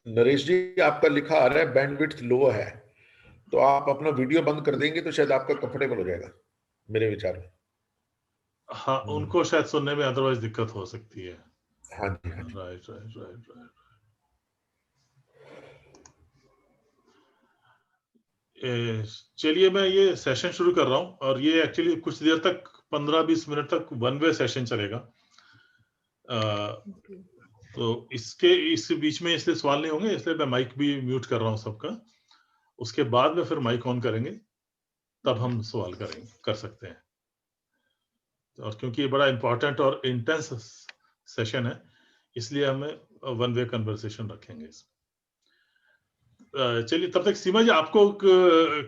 नरेश जी, आपका लिखा आ रहा है बैंडविड्थ लो है, तो आप अपना वीडियो बंद कर देंगे तो शायद आपका कंफर्टेबल हो जाएगा मेरे विचार में। हाँ, उनको शायद सुनने में अदरवाइज दिक्कत हो सकती है। हाँ जी, हाँ जी। Right right right right. चलिए मैं ये सेशन शुरू कर रहा हूँ और ये एक्चुअली कुछ देर तक 15-20 मिनट तक वन वे सेशन चलेगा। तो इस बीच में इसलिए सवाल नहीं होंगे, इसलिए मैं माइक भी म्यूट कर रहा हूँ सबका। उसके बाद में फिर माइक ऑन करेंगे, तब हम सवाल कर सकते हैं। और क्योंकि ये बड़ा इंपॉर्टेंट और इंटेंस सेशन है, इसलिए हमें वन वे कन्वर्सेशन रखेंगे इसमें। चलिए तब तक सीमा जी, आपको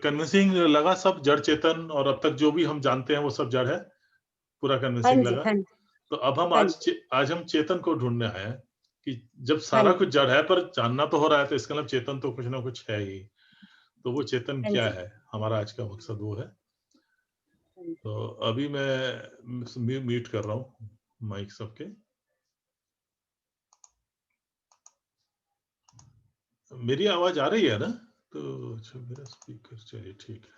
कन्विंसिंग लगा सब जड़ चेतन, और अब तक जो भी हम जानते हैं वो सब जड़ है, पूरा कन्विंसिंग लगा? तो अब हम आज हम चेतन को ढूंढने आए हैं कि जब सारा कुछ जड़ है पर जानना तो हो रहा है, तो इसका मतलब चेतन तो कुछ ना कुछ है ही। तो वो चेतन क्या है, हमारा आज का मकसद वो है। तो अभी मैं म्यूट कर रहा हूँ माइक सबके। मेरी आवाज आ रही है ना? तो अच्छा, मेरा स्पीकर, चलिए ठीक है।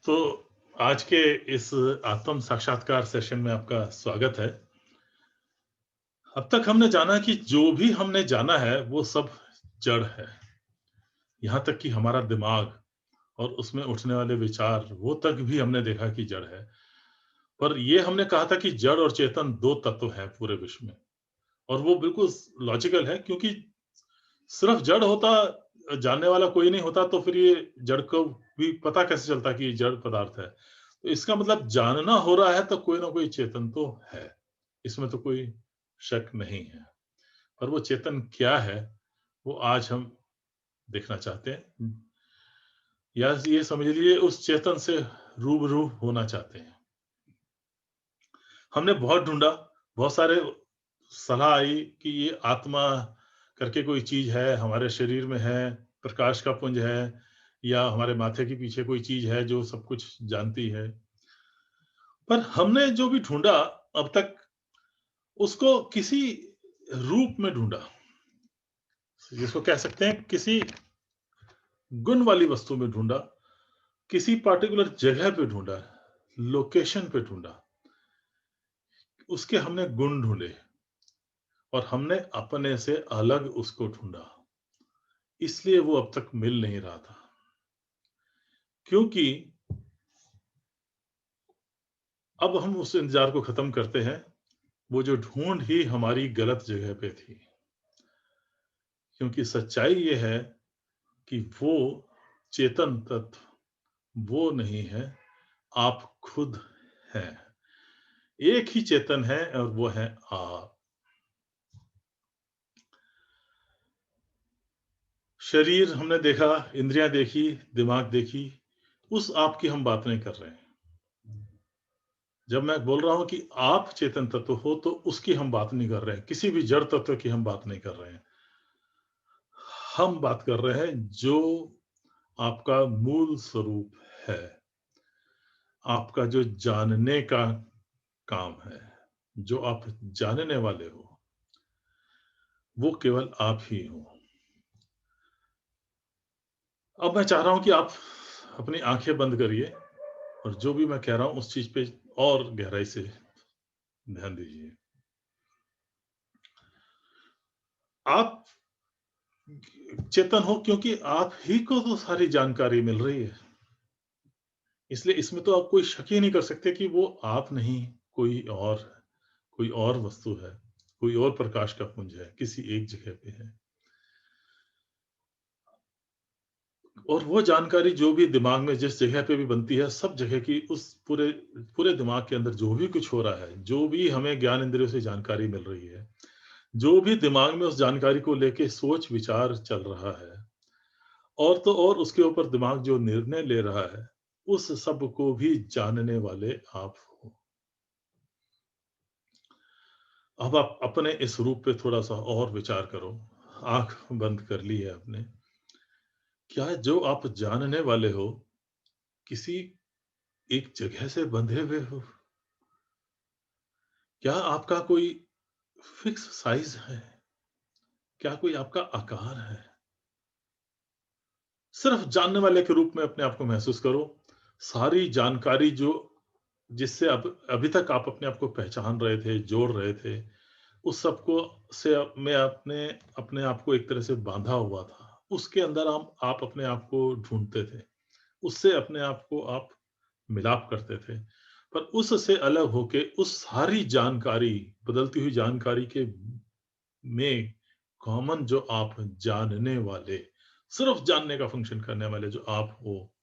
तो आज के इस आत्म साक्षात्कार सेशन में आपका स्वागत है। अब तक हमने जाना कि जो भी हमने जाना है वो सब जड़ है। यहाँ तक कि हमारा दिमाग और उसमें उठने वाले विचार, वो तक भी हमने देखा कि जड़ है। पर ये हमने कहा था कि जड़ और चेतन दो तत्व हैं पूरे विश्व में, और वो बिल्कुल लॉजिकल है, क्योंकि सिर्फ जड़ होता, जानने वाला कोई नहीं होता, तो फिर ये जड़ को भी पता कैसे चलता कि ये जड़ पदार्थ है। तो इसका मतलब जानना हो रहा है तो कोई ना कोई चेतन तो है, इसमें तो कोई शक नहीं है। पर वो चेतन क्या है, वो आज हम देखना चाहते हैं, या ये समझ लीजिए उस चेतन से रूबरू होना चाहते हैं। हमने बहुत ढूंढा, बहुत सारे सलाह आई कि ये आत्मा करके कोई चीज है, हमारे शरीर में है, प्रकाश का पुंज है, या हमारे माथे के पीछे कोई चीज है जो सब कुछ जानती है। पर हमने जो भी ढूंढा अब तक, उसको किसी रूप में ढूंढा, जिसको कह सकते हैं किसी गुण वाली वस्तु में ढूंढा, किसी पार्टिकुलर जगह पे ढूंढा, लोकेशन पे ढूंढा, उसके हमने गुण ढूंढे और हमने अपने से अलग उसको ढूंढा। इसलिए वो अब तक मिल नहीं रहा था, क्योंकि अब हम उस इंतजार को खत्म करते हैं। वो जो ढूंढ ही हमारी गलत जगह पे थी, क्योंकि सच्चाई ये है कि वो चेतन तत्व वो नहीं है, आप खुद हैं। एक ही चेतन है और वो है आप। शरीर हमने देखा, इंद्रियां देखी, दिमाग देखी, उस आप की हम बात नहीं कर रहे हैं। जब मैं बोल रहा हूं कि आप चेतन तत्व हो, तो उसकी हम बात नहीं कर रहे हैं, किसी भी जड़ तत्व की हम बात नहीं कर रहे हैं। हम बात कर रहे हैं जो आपका मूल स्वरूप है, आपका जो जानने का काम है, जो आप जानने वाले हो, वो केवल आप ही हो। अब मैं चाह रहा हूं कि आप अपनी आंखें बंद करिए और जो भी मैं कह रहा हूं उस चीज पे और गहराई से ध्यान दीजिए। आप चेतन हो क्योंकि आप ही को तो सारी जानकारी मिल रही है, इसलिए इसमें तो आप कोई शक ही नहीं कर सकते कि वो आप नहीं, कोई और है, कोई और वस्तु है, कोई और प्रकाश का पुंज है, किसी एक जगह पे है। और वो जानकारी जो भी दिमाग में जिस जगह पे भी बनती है, सब जगह की उस पूरे दिमाग के अंदर जो भी कुछ हो रहा है, जो भी हमें ज्ञान इंद्रियों से जानकारी मिल रही है, जो भी दिमाग में उस जानकारी को लेके सोच विचार चल रहा है, और तो और उसके ऊपर दिमाग जो निर्णय ले रहा है, उस सब को भी जानने वाले आप हो। अब आप अपने इस रूप पे थोड़ा सा और विचार करो। आंख बंद कर ली है आपने। क्या जो आप जानने वाले हो किसी एक जगह से बंधे हुए हो? क्या आपका कोई फिक्स साइज है? क्या कोई आपका आकार है? सिर्फ जानने वाले के रूप में अपने आप को महसूस करो। सारी जानकारी जो जिससे अब अभी तक आप अपने आप को पहचान रहे थे, जोड़ रहे थे, उस सबको से मैं अपने अपने आप को एक तरह से बाँधा हुआ था। उसके अंदर आप अपने आप को ढूँढते थे। उससे अपने आप को आप मिलाप करते थे। पर उससे अलग होके उस सारी जानकारी, बदलती हुई जानकारी के में कॉमन जो आप जानने वाले, सिर्फ जानने का फंक्शन करने वाले जो आप हो,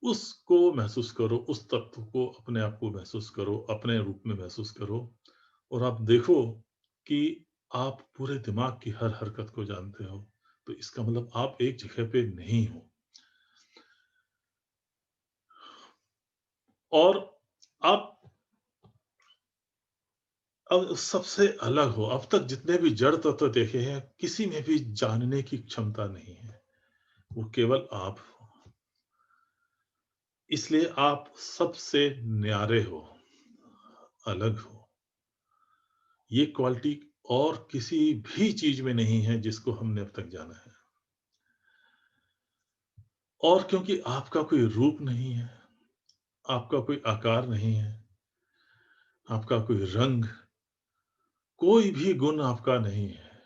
उसको महसूस करो, उस तत्व को अपने आप को महसूस करो, अपने रूप में महसूस करो और आप देखो कि आप पूरे दिमाग की हर हरकत को जानते हो। तो इसका मतलब आप एक जगह पे नहीं हो और आप अब सबसे अलग हो। अब तक जितने भी जड़ तत्व देखे हैं, किसी में भी जानने की क्षमता नहीं है। वो केवल आप हो। इसलिए आप सबसे न्यारे हो, अलग हो। ये क्वालिटी और किसी भी चीज में नहीं है जिसको हमने अब तक जाना है। और क्योंकि आपका कोई रूप नहीं है, आपका कोई आकार नहीं है, आपका कोई रंग, कोई भी गुण आपका नहीं है।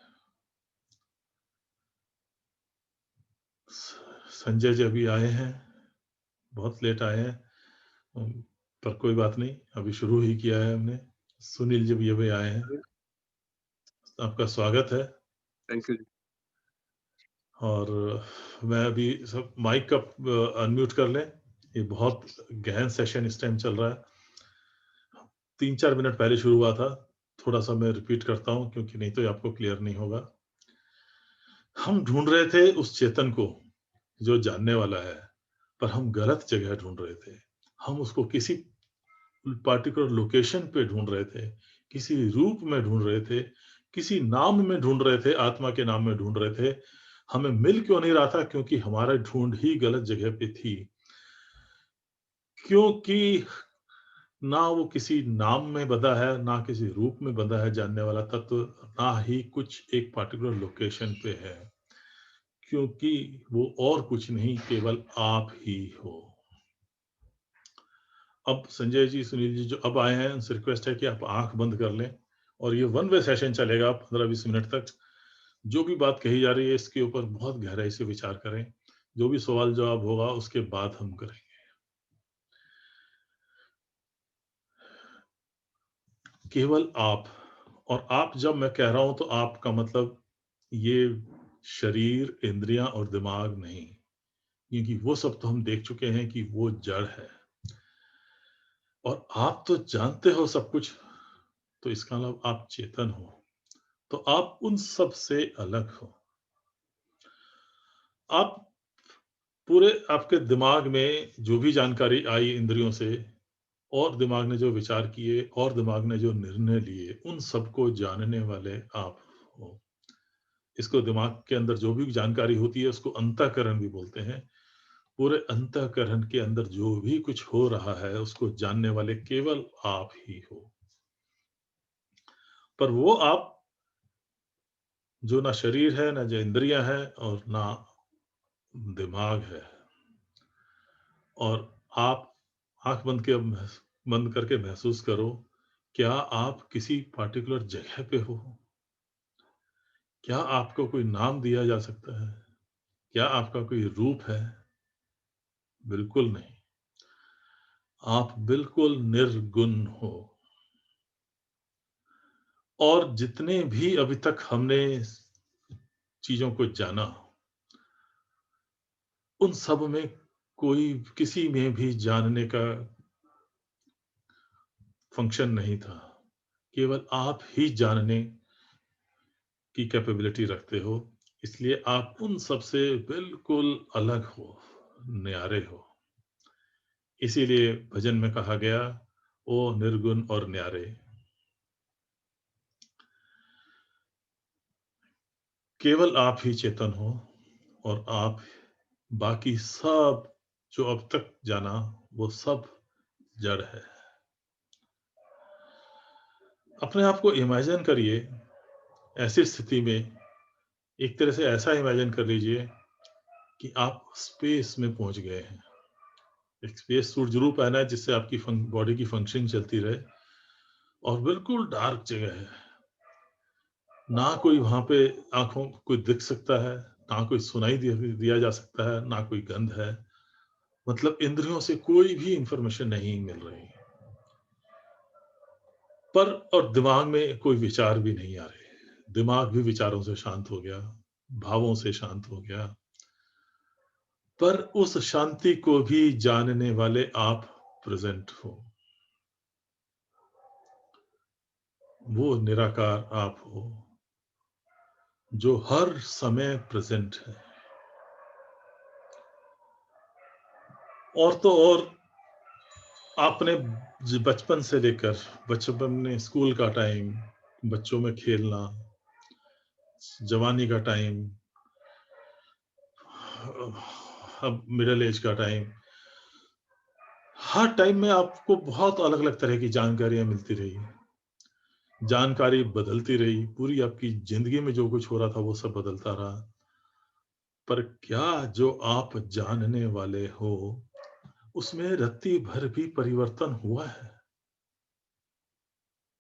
संजय जी अभी आए हैं, बहुत लेट आए हैं। अम, पर कोई बात नहीं, अभी शुरू ही किया है हमने। सुनील जी भी अभी आए हैं। आपका स्वागत है थैंक यू जी। और मैं अभी सब माइक का अनम्यूट कर लें। ये बहुत गहन सेशन इस टाइम चल रहा है। 3-4 मिनट पहले शुरू हुआ था। थोड़ा-सा मैं रिपीट करता हूँ क्योंकि नहीं तो ये आपको क्लियर नहीं होगा। हम ढूँढ रहे थे उस चेतन को, जो जानने वाला है, पर हम गलत जगह ढूँढ रहे थे। हम उसको किसी पार्टिकुलर लोकेशन पे ढूँढ रहे थे, किसी रूप में ढूँढ रहे थे, किसी नाम में ढूँढ रहे थे, आत्मा के नाम में ढूँढ रहे थे। हमें मिल क्यों नहीं रहा था? क्योंकि हमारा ढूँढ ही गलत जगह पे थी। क्योंकि ना वो किसी नाम में बंधा है, ना किसी रूप में बंधा है जानने वाला तत्व, ना ही कुछ एक पार्टिकुलर लोकेशन पे है। क्योंकि वो और कुछ नहीं, केवल आप ही हो। अब संजय जी, सुनील जी जो अब आए हैं, उनसे रिक्वेस्ट है कि आप आँख बंद कर लें और ये वन वे सेशन चलेगा 15-20 मिनट तक। जो भी बात कही जा रही है, इसके ऊपर बहुत गहराई से विचार करें। जो भी सवाल-जवाब होगा, उसके बाद हम करेंगे। केवल आप और आप जब मैं कह रहा हूँ, तो आपका मतलब ये शरीर, इंद्रियाँ और दिमाग नहीं, क्योंकि वो सब तो हम देख चुके हैं कि वो जड़ है और आप तो जानते हो सब कुछ, तो इसका मतलब आप चेतन हो, तो आप उन सब से अलग हो। आप पूरे आपके दिमाग में जो भी जानकारी आई इंद्रियों से और दिमाग ने जो विचार किए और दिमाग ने जो निर्णय लिए, उन सबको जानने वाले आप हो। इसको दिमाग के अंदर जो भी जानकारी होती है, उसको अंतःकरण भी बोलते हैं। पूरे अंतःकरण के अंदर जो भी कुछ हो रहा है, उसको जानने वाले केवल आप ही हो। पर वो आप जो ना शरीर है, ना जो इंद्रियाँ हैं और ना दिमाग है। और आप आँख बंद करके महसूस करो, क्या आप किसी पार्टिकुलर जगह पे हो? क्या आपको कोई नाम दिया जा सकता है? क्या आपका कोई रूप है? बिल्कुल नहीं। आप बिल्कुल निर्गुण हो। और जितने भी अभी तक हमने चीज़ों को जाना, उन सब में कोई किसी में भी जानने का फंक्शन नहीं था। केवल आप ही जानने की कैपेबिलिटी रखते हो, इसलिए आप उन सब से बिल्कुल अलग हो, न्यारे हो। इसीलिए भजन में कहा गया, ओ निर्गुण और न्यारे। केवल आप ही चेतन हो और आप बाकी सब जो अब तक जाना वो सब जड़ है। अपने आप को इमेजिन करिए ऐसी स्थिति में, एक तरह से ऐसा इमेजिन कर लीजिए कि आप स्पेस में पहुंच गए हैं। एक स्पेस सूट जरूर पहना है जिससे आपकी बॉडी की फंक्शनिंग चलती रहे, और बिल्कुल डार्क जगह है, ना कोई वहां पे आंखों कोई दिख सकता है, ना कोई सुनाई दिया जा सकता है, ना कोई गंध है, मतलब इंद्रियों से कोई भी इंफॉर्मेशन नहीं मिल रही पर, और दिमाग में कोई विचार भी नहीं आ रहे, दिमाग भी विचारों से शांत हो गया, भावों से शांत हो गया, पर उस शांति को भी जानने वाले आप प्रेजेंट हो। वो निराकार आप हो जो हर समय प्रेजेंट है। और तो और आपने बचपन से लेकर, बचपन में स्कूल का टाइम, बच्चों में खेलना, जवानी का टाइम, अब मिडिल एज का टाइम, हर टाइम में आपको बहुत अलग अलग तरह की जानकारियां मिलती रही, जानकारी बदलती रही, पूरी आपकी जिंदगी में जो कुछ हो रहा था वो सब बदलता रहा, पर क्या जो आप जानने वाले हो उसमें रत्ती भर भी परिवर्तन हुआ है?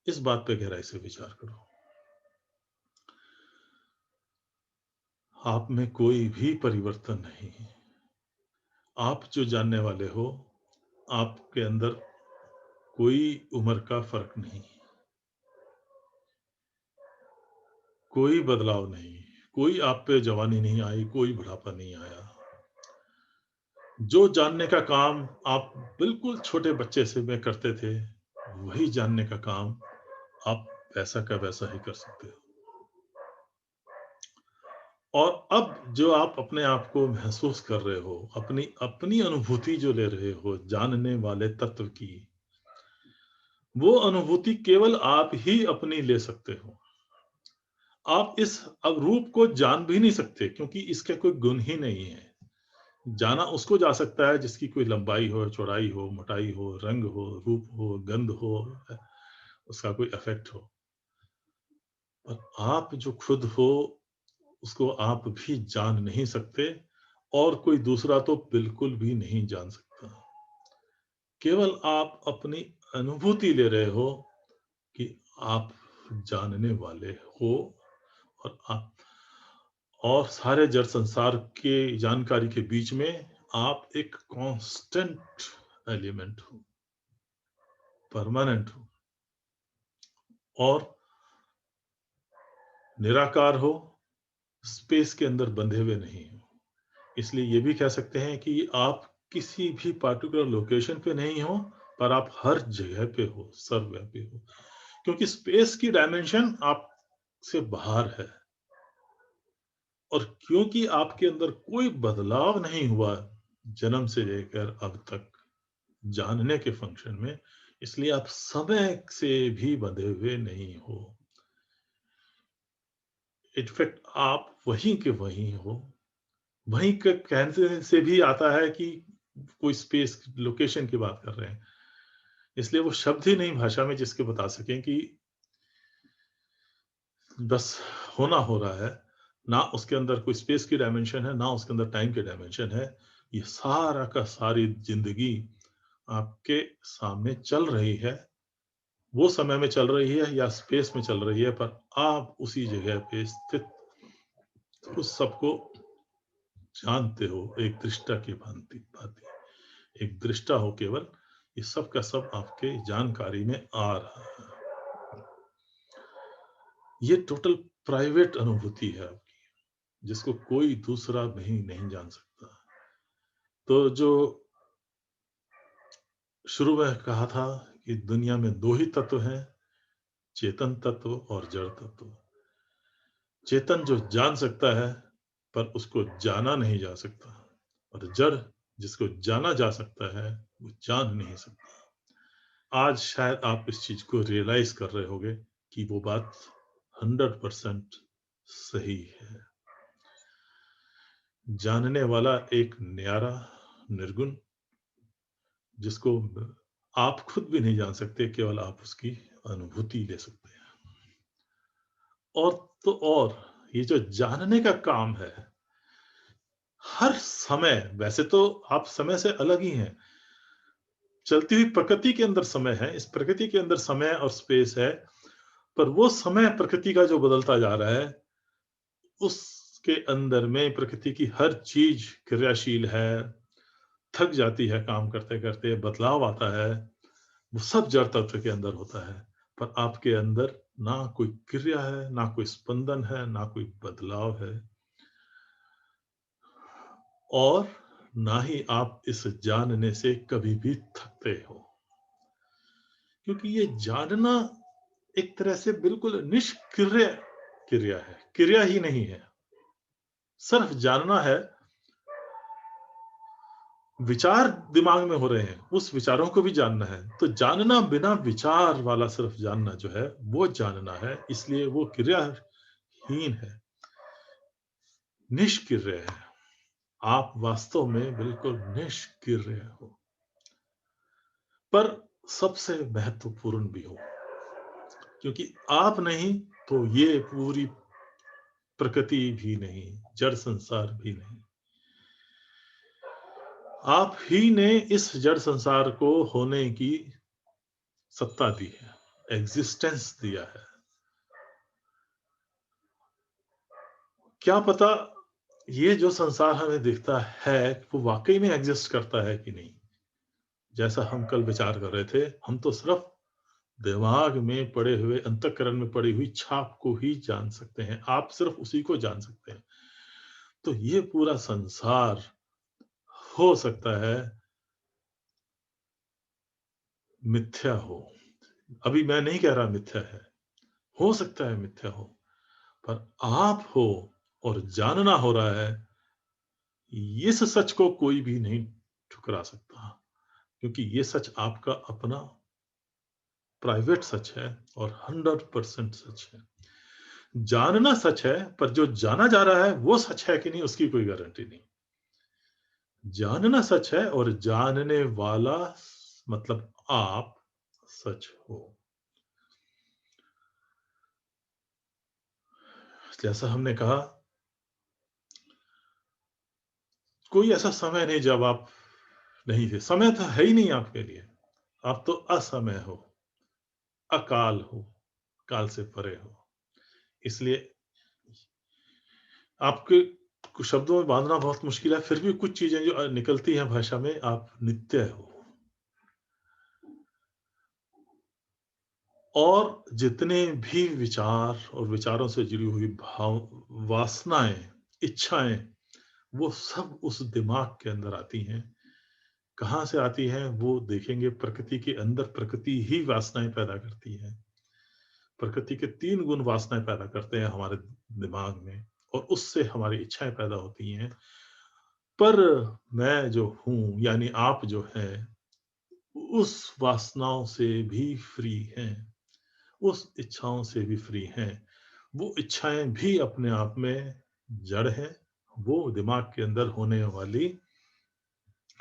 इस बात पे गहराई से विचार करो। आप में कोई भी परिवर्तन नहीं है। आप जो जानने वाले हो, आपके अंदर कोई उम्र का फर्क नहीं, कोई बदलाव नहीं, कोई आप पे जवानी नहीं आई, कोई बुढ़ापा नहीं आया। जो जानने का काम आप बिल्कुल छोटे बच्चे से में करते थे, वही जानने का काम आप वैसा का वैसा ही कर सकते हो। और अब जो आप अपने आप को महसूस कर रहे हो, अपनी अपनी अनुभूति जो ले रहे हो जानने वाले तत्व की, वो अनुभूति केवल आप ही अपनी ले सकते हो। आप इस रूप को जान भी नहीं सकते क्योंकि इसके कोई गुण ही नहीं है। जाना उसको जा सकता है जिसकी कोई लंबाई हो, चौड़ाई हो, मोटाई हो, रंग हो, रूप हो, गंध हो, उसका कोई इफेक्ट हो। पर आप जो खुद हो उसको आप भी जान नहीं सकते, और कोई दूसरा तो बिल्कुल भी नहीं जान सकता। केवल आप अपनी अनुभूति ले रहे हो कि आप जानने वाले हो, और आप और सारे जड़ संसार के जानकारी के बीच में आप एक कांस्टेंट एलिमेंट हो, परमानेंट हो और निराकार हो, स्पेस के अंदर बंधे हुए नहीं हो। इसलिए ये भी कह सकते हैं कि आप किसी भी पार्टिकुलर लोकेशन पे नहीं हो, पर आप हर जगह पे हो, सर्वव्यापी हो, क्योंकि स्पेस की डायमेंशन आपसे बाहर है। और क्योंकि आपके अंदर कोई बदलाव नहीं हुआ जन्म से लेकर अब तक जानने के फंक्शन में, इसलिए आप समय से भी बंधे हुए नहीं हो। इनफैक्ट आप वहीं के वहीं हो। वहीं के कहने से भी आता है कि कोई स्पेस लोकेशन की बात कर रहे हैं, इसलिए वो शब्द ही नहीं भाषा में जिसके बता सकें कि बस होना हो रहा है। ना उसके अंदर कोई स्पेस की डायमेंशन है, ना उसके अंदर टाइम की डायमेंशन है। ये सारा का सारी जिंदगी आपके सामने चल रही है, वो समय में चल रही है या स्पेस में चल रही है, पर आप उसी जगह पे स्थित उस सबको जानते हो, एक दृष्टा की भांति भांति, एक दृष्टा हो केवल। ये सब का सब आपके जानकारी में आ रहा है। ये टोटल प्राइवेट अनुभूति है आपकी, जिसको कोई दूसरा नहीं जान सकता। तो जो शुरू में कहा था कि दुनिया में दो ही तत्व हैं, चेतन तत्व और जड़ तत्व। चेतन जो जान सकता है पर उसको जाना नहीं जा सकता, और जड़ जिसको जाना जा सकता है वो जान नहीं सकता। आज शायद आप इस चीज को रियलाइज कर रहे होगे कि वो बात 100% सही है। जानने वाला एक न्यारा निर्गुण, जिसको आप खुद भी नहीं जान सकते, केवल आप उसकी अनुभूति ले सकते हैं। और तो और ये जो जानने का काम है, हर समय, वैसे तो आप समय से अलग ही हैं। चलती हुई प्रकृति के अंदर समय है, इस प्रकृति के अंदर समय और स्पेस है, पर वो समय प्रकृति का जो बदलता जा रहा है, उसके अंदर में प्रकृति की हर चीज क्रियाशील है, थक जाती है काम करते-करते, बदलाव आता है, वो सब जड़ तत्व के अंदर होता है। पर आपके अंदर ना कोई क्रिया है, ना कोई स्पंदन है, ना कोई बदलाव है, और ना ही आप इस जानने से कभी भी थकते हो। क्योंकि ये जानना एक तरह से बिल्कुल निष्क्रिय क्रिया है, क्रिया ही नहीं है। सिर्फ जानना है, विचार दिमाग में हो रहे हैं, उस विचारों को भी जानना है। तो जानना बिना विचार वाला सिर्फ जानना जो है, वो जानना है, इसलिए वो क्रियाहीन है, निष्क्रिय है। आप वास्तव में बिल्कुल निष्क्रिय हो, पर सबसे महत्वपूर्ण भी हो, क्योंकि आप नहीं तो ये पूरी प्रकृति भी नहीं, जड़ संसार भी नहीं। आप ही ने इस जड़ संसार को होने की सत्ता दी है, एग्जिस्टेंस दिया है। क्या पता ये जो संसार हमें दिखता है, वो वाकई में एग्जिस्ट करता है कि नहीं। जैसा हम कल विचार कर रहे थे, हम तो सिर्फ दिमाग में पड़े हुए, अंतःकरण में पड़ी हुई छाप को ही जान सकते हैं। आप सिर्फ उसी को जान सकते हैं। तो ये पूरा संसार हो सकता है मिथ्या हो। अभी मैं नहीं कह रहा मिथ्या है, हो सकता है मिथ्या हो, पर आप हो और जानना हो रहा है, इस सच को कोई भी नहीं ठुकरा सकता, क्योंकि ये सच आपका अपना प्राइवेट सच है और 100% सच है। जानना सच है, पर जो जाना जा रहा है वो सच है कि नहीं, उसकी कोई गारंटी नहीं। जानना सच है और जानने वाला मतलब आप सच हो। जैसा हमने कहा, कोई ऐसा समय नहीं जब आप नहीं थे। समय तो है ही नहीं आपके लिए। आप तो असमय हो, अकाल हो, काल से परे हो। इसलिए आपके कुछ शब्दों में बाँधना बहुत मुश्किल है, फिर भी कुछ चीज़ें जो निकलती हैं भाषा में, आप नित्य हो। और जितने भी विचार और विचारों से जुड़ी हुई वासनाएँ, इच्छाएँ, वो सब उस दिमाग के अंदर आती हैं। कहाँ से आती हैं वो देखेंगे, प्रकृति के अंदर प्रकृति ही वासनाएँ पैदा करती है। प्रकृति के 3 गुण वासनाएँ पैदा करते हैं हमारे दिमाग में, और उससे हमारी इच्छाएँ पैदा होती हैं। पर मैं जो हूँ, यानी आप जो हैं, उस वासनाओं से भी फ्री हैं, उस इच्छाओं से भी फ्री हैं। वो इच्छाएँ भी अपने आप में जड़ हैं, वो दिमाग के अंदर होने वाली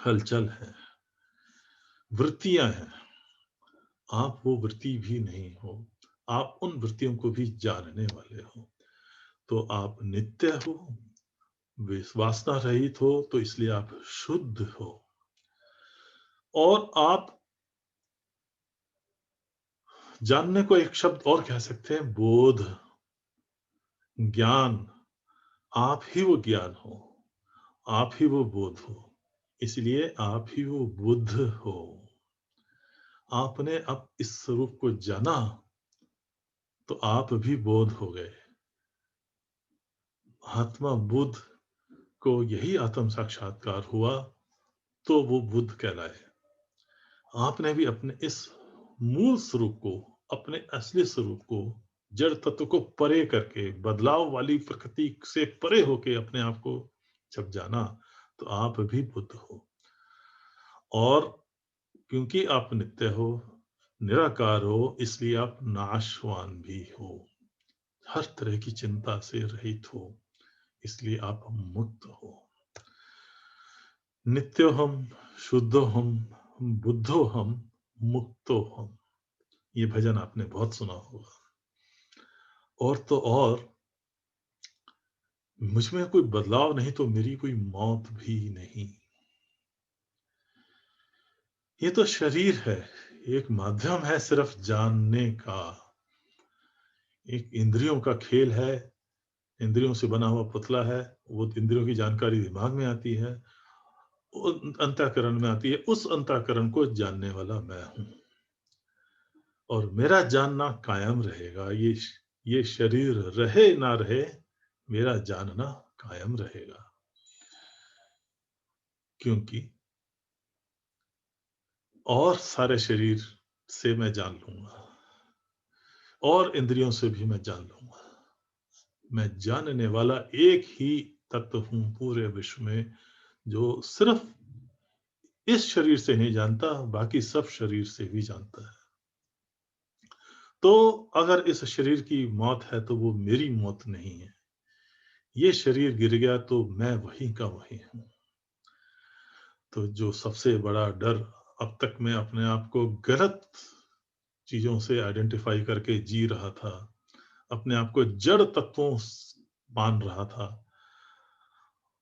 हलचल है, वृत्तियाँ हैं। आप वो वृत्ति भी नहीं हो, आप उन वृत्तियों को भी जानने वाले हो। तो आप नित्य हो, वासना रहित हो, तो इसलिए आप शुद्ध हो। और आप जानने को एक शब्द और कह सकते हैं, बोध, ज्ञान। आप ही वो ज्ञान हो, आप ही वो बोध हो, इसलिए आप ही वो बुद्ध हो। आपने अब इस स्वरूप को जाना, तो आप भी बोध हो गए। महात्मा बुद्ध को यही आत्म साक्षात्कार हुआ, तो वो बुद्ध कहलाए। आपने भी अपने इस मूल स्वरूप को, अपने असली स्वरूप को, जड़ तत्व को परे करके, बदलाव वाली प्रकृति से परे होके अपने आप को जब जाना, तो आप भी बुद्ध हो। और क्योंकि आप नित्य हो, निराकार हो, इसलिए आप नाशवान भी हो। हर तरह की चिंता से रहित हो, इसलिए आप मुक्त हो। नित्योहम शुद्धोहम बुद्धोहम मुक्तोहम। ये भजन आपने बहुत सुना होगा। और तो और, मुझ में कोई बदलाव नहीं तो मेरी कोई मौत भी नहीं। ये तो शरीर है, एक माध्यम है सिर्फ जानने का, एक इंद्रियों का खेल है, इंद्रियों से बना हुआ पुतला है, वो इंद्रियों की जानकारी दिमाग में आती है, वो अंतःकरण में आती है, उस अंतःकरण को जानने वाला मैं हूं, और मेरा जानना कायम रहेगा। ये शरीर रहे ना रहे, मेरा जानना कायम रहेगा, क्योंकि और सारे शरीर से मैं जान लूंगा, और इंद्रियों से भी मैं जान लूंगा। मैं जानने वाला एक ही तत्व हूं पूरे विश्व में, जो सिर्फ इस शरीर से नहीं जानता, बाकी सब शरीर से भी जानता है। तो अगर इस शरीर की मौत है तो वो मेरी मौत नहीं है। ये शरीर गिर गया तो मैं वहीं का वहीं हूं। तो जो सबसे बड़ा डर, अब तक मैं अपने आप को गलत चीजों से आइडेंटिफाई करके जी रहा था, अपने आप को जड़ तत्वों मान रहा था,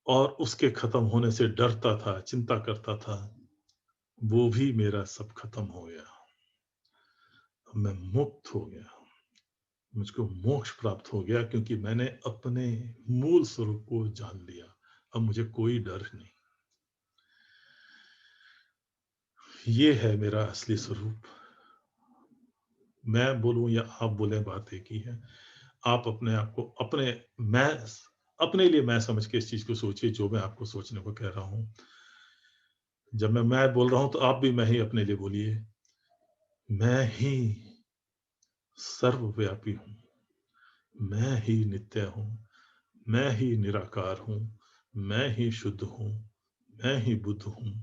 और उसके खत्म होने से डरता था, चिंता करता था, वो भी मेरा सब खत्म हो गया। मैं मुक्त हो गया, मुझको मोक्ष प्राप्त हो गया, क्योंकि मैंने अपने मूल स्वरूप को जान लिया। अब मुझे कोई डर नहीं। ये है मेरा असली स्वरूप। मैं बोलूं या आप बोले, बात एक ही है। आप अपने आप को अपने लिए मैं समझ के इस चीज को सोचिए, जो मैं आपको सोचने को कह रहा हूं। जब मैं बोल रहा हूं तो आप भी मैं ही अपने लिए बोलिए। मैं ही सर्वव्यापी हूं, मैं ही नित्य हूं, मैं ही निराकार हूं, मैं ही शुद्ध हूं, मैं ही बुद्ध हूं,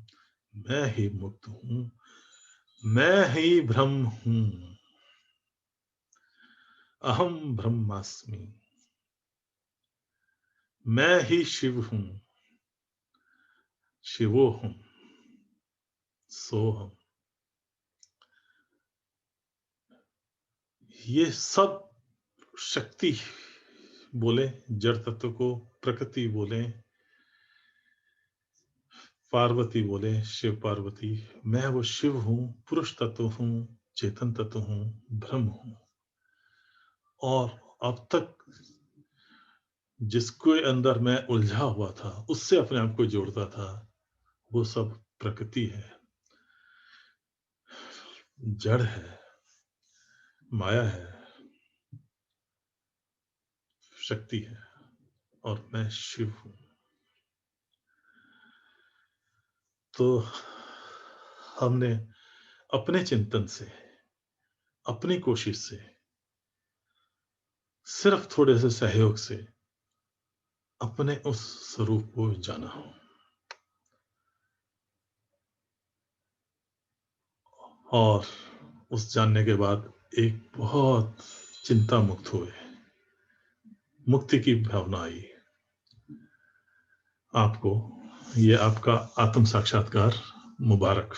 मैं ही मुक्त हूं, मैं ही ब्रह्म हूं। अहम ब्रह्मास्मि। मैं ही शिव हूं, शिवोहम, सोहम। ये सब शक्ति बोले, जड़ तत्व को प्रकृति बोले, पार्वती बोले, शिव पार्वती, मैं वो शिव हूं, पुरुष तत्व हूं, चेतन तत्व हूं, ब्रह्म हूं। और अब तक जिसके अंदर मैं उलझा हुआ था, उससे अपने आप को जोड़ता था, वो सब प्रकृति है, जड़ है, माया है, शक्ति है, और मैं शिव हूं। तो हमने अपने चिंतन से, अपनी कोशिश से, सिर्फ थोड़े से सहयोग से अपने उस स्वरूप को जाना, और उस जानने के बाद एक बहुत चिंता मुक्त हुए, मुक्ति की भावना आई आपको। ये आपका आत्म साक्षात्कार मुबारक।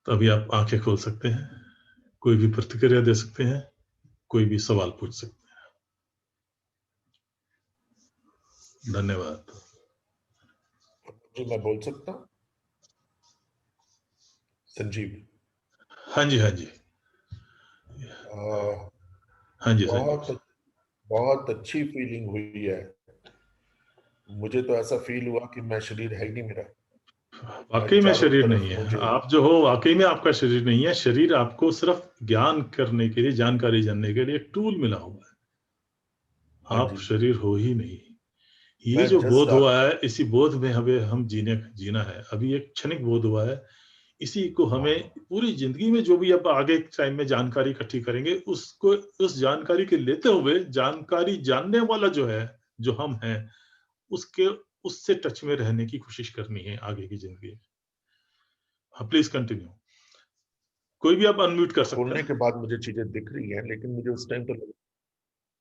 तो अभी आप आंखें खोल सकते हैं, कोई भी प्रतिक्रिया दे सकते हैं, कोई भी सवाल पूछ सकते हैं। धन्यवाद जी, मैं बोल सकता हूँ? संजीव। हाँ जी, हाँ जी, आ, हाँ जी संजीव। बहुत बहुत अच्छी फीलिंग हुई है। मुझे तो ऐसा फील हुआ कि मैं शरीर है ही नहीं मेरा। वाकई में चारों शरीर नहीं तरफ है मुझे आप, जो हो वाकई में आपका शरीर नहीं है। शरीर आपको सिर्फ ज्ञान करने के लिए, जानकारी जानने के लिए एक टूल मिला हुआ है। हाँ आप जी, शरीर हो ही नहीं। ये मैं जो जस्ट बोध हुआ है, इसी बोध में हमें हम जीना है। अभी एक क्षणिक बोध हुआ है, इसी को हमें पूरी जिंदगी में, जो भी अब आगे टाइम में जानकारी इकट्ठी करेंगे, उसको, उस जानकारी के लेते हुए, जानकारी जानने वाला जो है, जो हम हैं, उसके उससे टच में रहने की कोशिश करनी है आगे की जिंदगी में। हाँ, प्लीज कंटिन्यू। कोई भी आप अनम्यूट कर सकते खोलने हैं। के बाद मुझे चीजें दिख रही हैं, लेकिन मुझे उस टाइम तो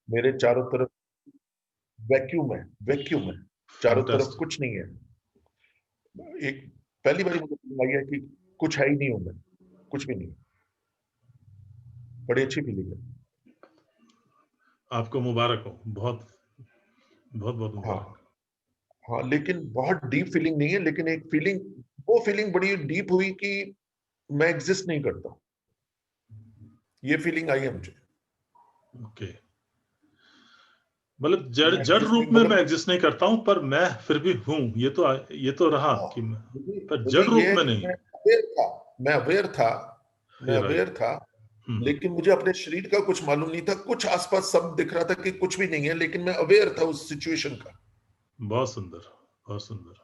मेरे चारों तरफ वैक्यूम है, वैक्यूम है, चारों तरफ फैंटास्टिक। कुछ नहीं है। एक पहली बार मुझे फीलिंग आई है कि कुछ है ही नहीं हूं मैं, कुछ भी नहीं। बड़ी अच्छी फीलिंग है। आपको मुबारक हो, बहुत बहुत बहुत हाँ मुबारक। हाँ, लेकिन बहुत डीप फीलिंग नहीं है, लेकिन एक फीलिंग, वो फीलिंग बड़ी डीप हुई कि मैं एग्जिस्ट नहीं करता, ये फीलिंग आई है मुझे। ओके, मतलब जड़ मैं जड़ एग्जिस्ट रूप नहीं, में मतलब मैं एग्जिस्ट नहीं करता हूं, पर मैं फिर भी हूं, ये तो रहा हाँ, कि मैं, मुझे पर मुझे जड़ ये रूप है में कि नहीं। मैं अवेयर था, मैं राइट। अवेयर था, लेकिन मुझे अपने शरीर का कुछ मालूम नहीं था। कुछ आसपास सब दिख रहा था कि कुछ भी नहीं है, लेकिन मैं अवेयर था उस सिचुएशन का। बहुत सुंदर, बहुत सुंदर।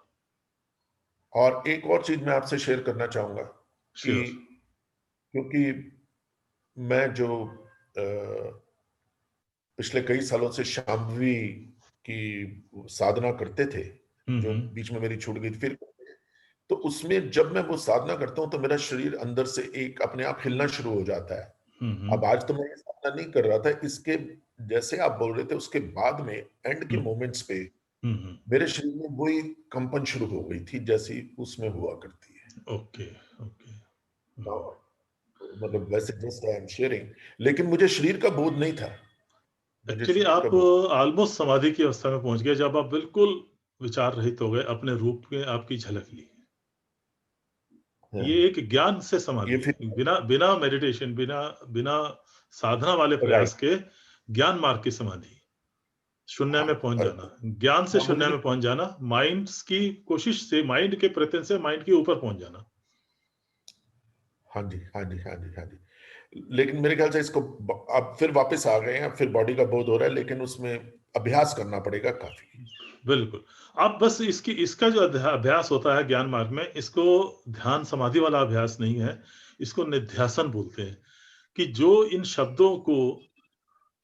और एक और चीज मैं आपसे शेयर करना चाहूंगा कि श्योर। क्योंकि मैं जो पिछले कई सालों से शांभवी की साधना करते थे, जो हम्म। बीच में मेरी छूट गई थी, फिर तो उसमें जब मैं वो साधना करता हूं तो मेरा शरीर अंदर से एक अपने आप हिलना शुरू हो जाता है। हम्म। अब आज तो मैं ये साधना नहीं कर रहा था, इसके जैसे आप बोल रहे थे उसके बाद में एंड के हम्म। मोमेंट्स पे हम्म। मेरे शरीर में वही कंपन शुरू हो गई थी जैसी उसमें हुआ करती है। ओके। ओके। और मतलब वैसे जस्ट आई एम शेयरिंग, लेकिन मुझे शरीर का बोध नहीं था, मुझे एक्चुअली शरीर का आप बोध ऑलमोस्ट समाधि की अवस्था में पहुंच गए, जब आप बिल्कुल विचार रहित हो गए, अपने रूप में आपकी झलक ली। है। ये एक ज्ञान से समाधि ये फिर है, बिना बिना मेडिटेशन, बिना बिना साधना वाले प्रयास राइट। के ज्ञान मार्ग की समाधि, शून्य हाँ में पहुंच और जाना, ज्ञान से हाँ, शून्य मुझे में पहुंच जाना, माइंड की कोशिश से, माइंड के प्रयत्न से माइंड के ऊपर पहुंच जाना। हाँ जी हाँ जी हाँ जी हाँ जी, लेकिन मेरे ख्याल से इसको अब फिर वापस आ गए हैं, फिर बॉडी का बोध हो रहा है, लेकिन उसमें अभ्यास करना पड़ेगा काफी। बिल्कुल। आप बस इसका जो अभ्यास होता है ज्ञान मार्ग में, इसको ध्यान समाधि वाला अभ्यास नहीं है, इसको निध्यासन बोलते हैं। कि जो इन शब्दों को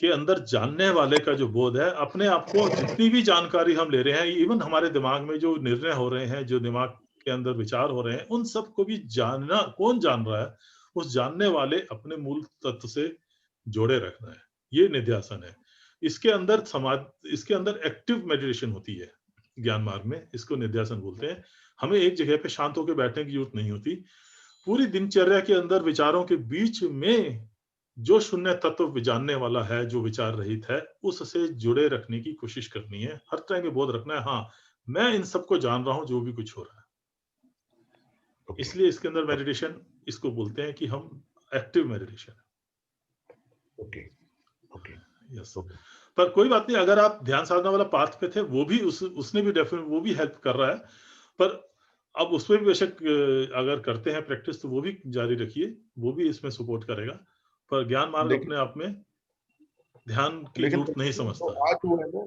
के अंदर जानने वाले का जो बोध है, अपने आप को जितनी भी जानकारी हम ले रहे हैं, इवन हमारे दिमाग में जो निर्णय हो रहे हैं, जो दिमाग के अंदर विचार हो रहे हैं, उन सबको भी जानना, कौन जान रहा है, उस जानने वाले अपने मूल तत्व से जोड़े रखना है, ये निध्यासन है। इसके अंदर एक्टिव मेडिटेशन होती है ज्ञान मार्ग में, इसको निध्यासन बोलते हैं। हमें एक जगह पे शांत होकर बैठने की जरूरत नहीं होती, पूरी दिनचर्या के अंदर विचारों के बीच में जो शून्य तत्व जानने वाला है, जो विचार रहित है, उससे जुड़े रखने की कोशिश करनी है, हर तरह के बोध रखना है। हाँ, मैं इन सबको जान रहा हूं, जो भी कुछ हो रहा है। ओके इसलिए इसके अंदर मेडिटेशन, इसको बोलते हैं कि हम active meditation. Okay okay yes. Okay. पर कोई बात नहीं, अगर आप ध्यान साधना वाला पाथ पे थे, वो भी उसने भी डेफिनेट वो भी हेल्प कर रहा है। पर अब उसमें भी बेशक अगर करते हैं प्रैक्टिस, तो वो भी जारी रखिए, वो भी इसमें सपोर्ट करेगा। पर ज्ञान मार्ग लेकिन अपने आप में ध्यान की लेकिन जरूरत नहीं जो समझता है। आज हुआ है ना,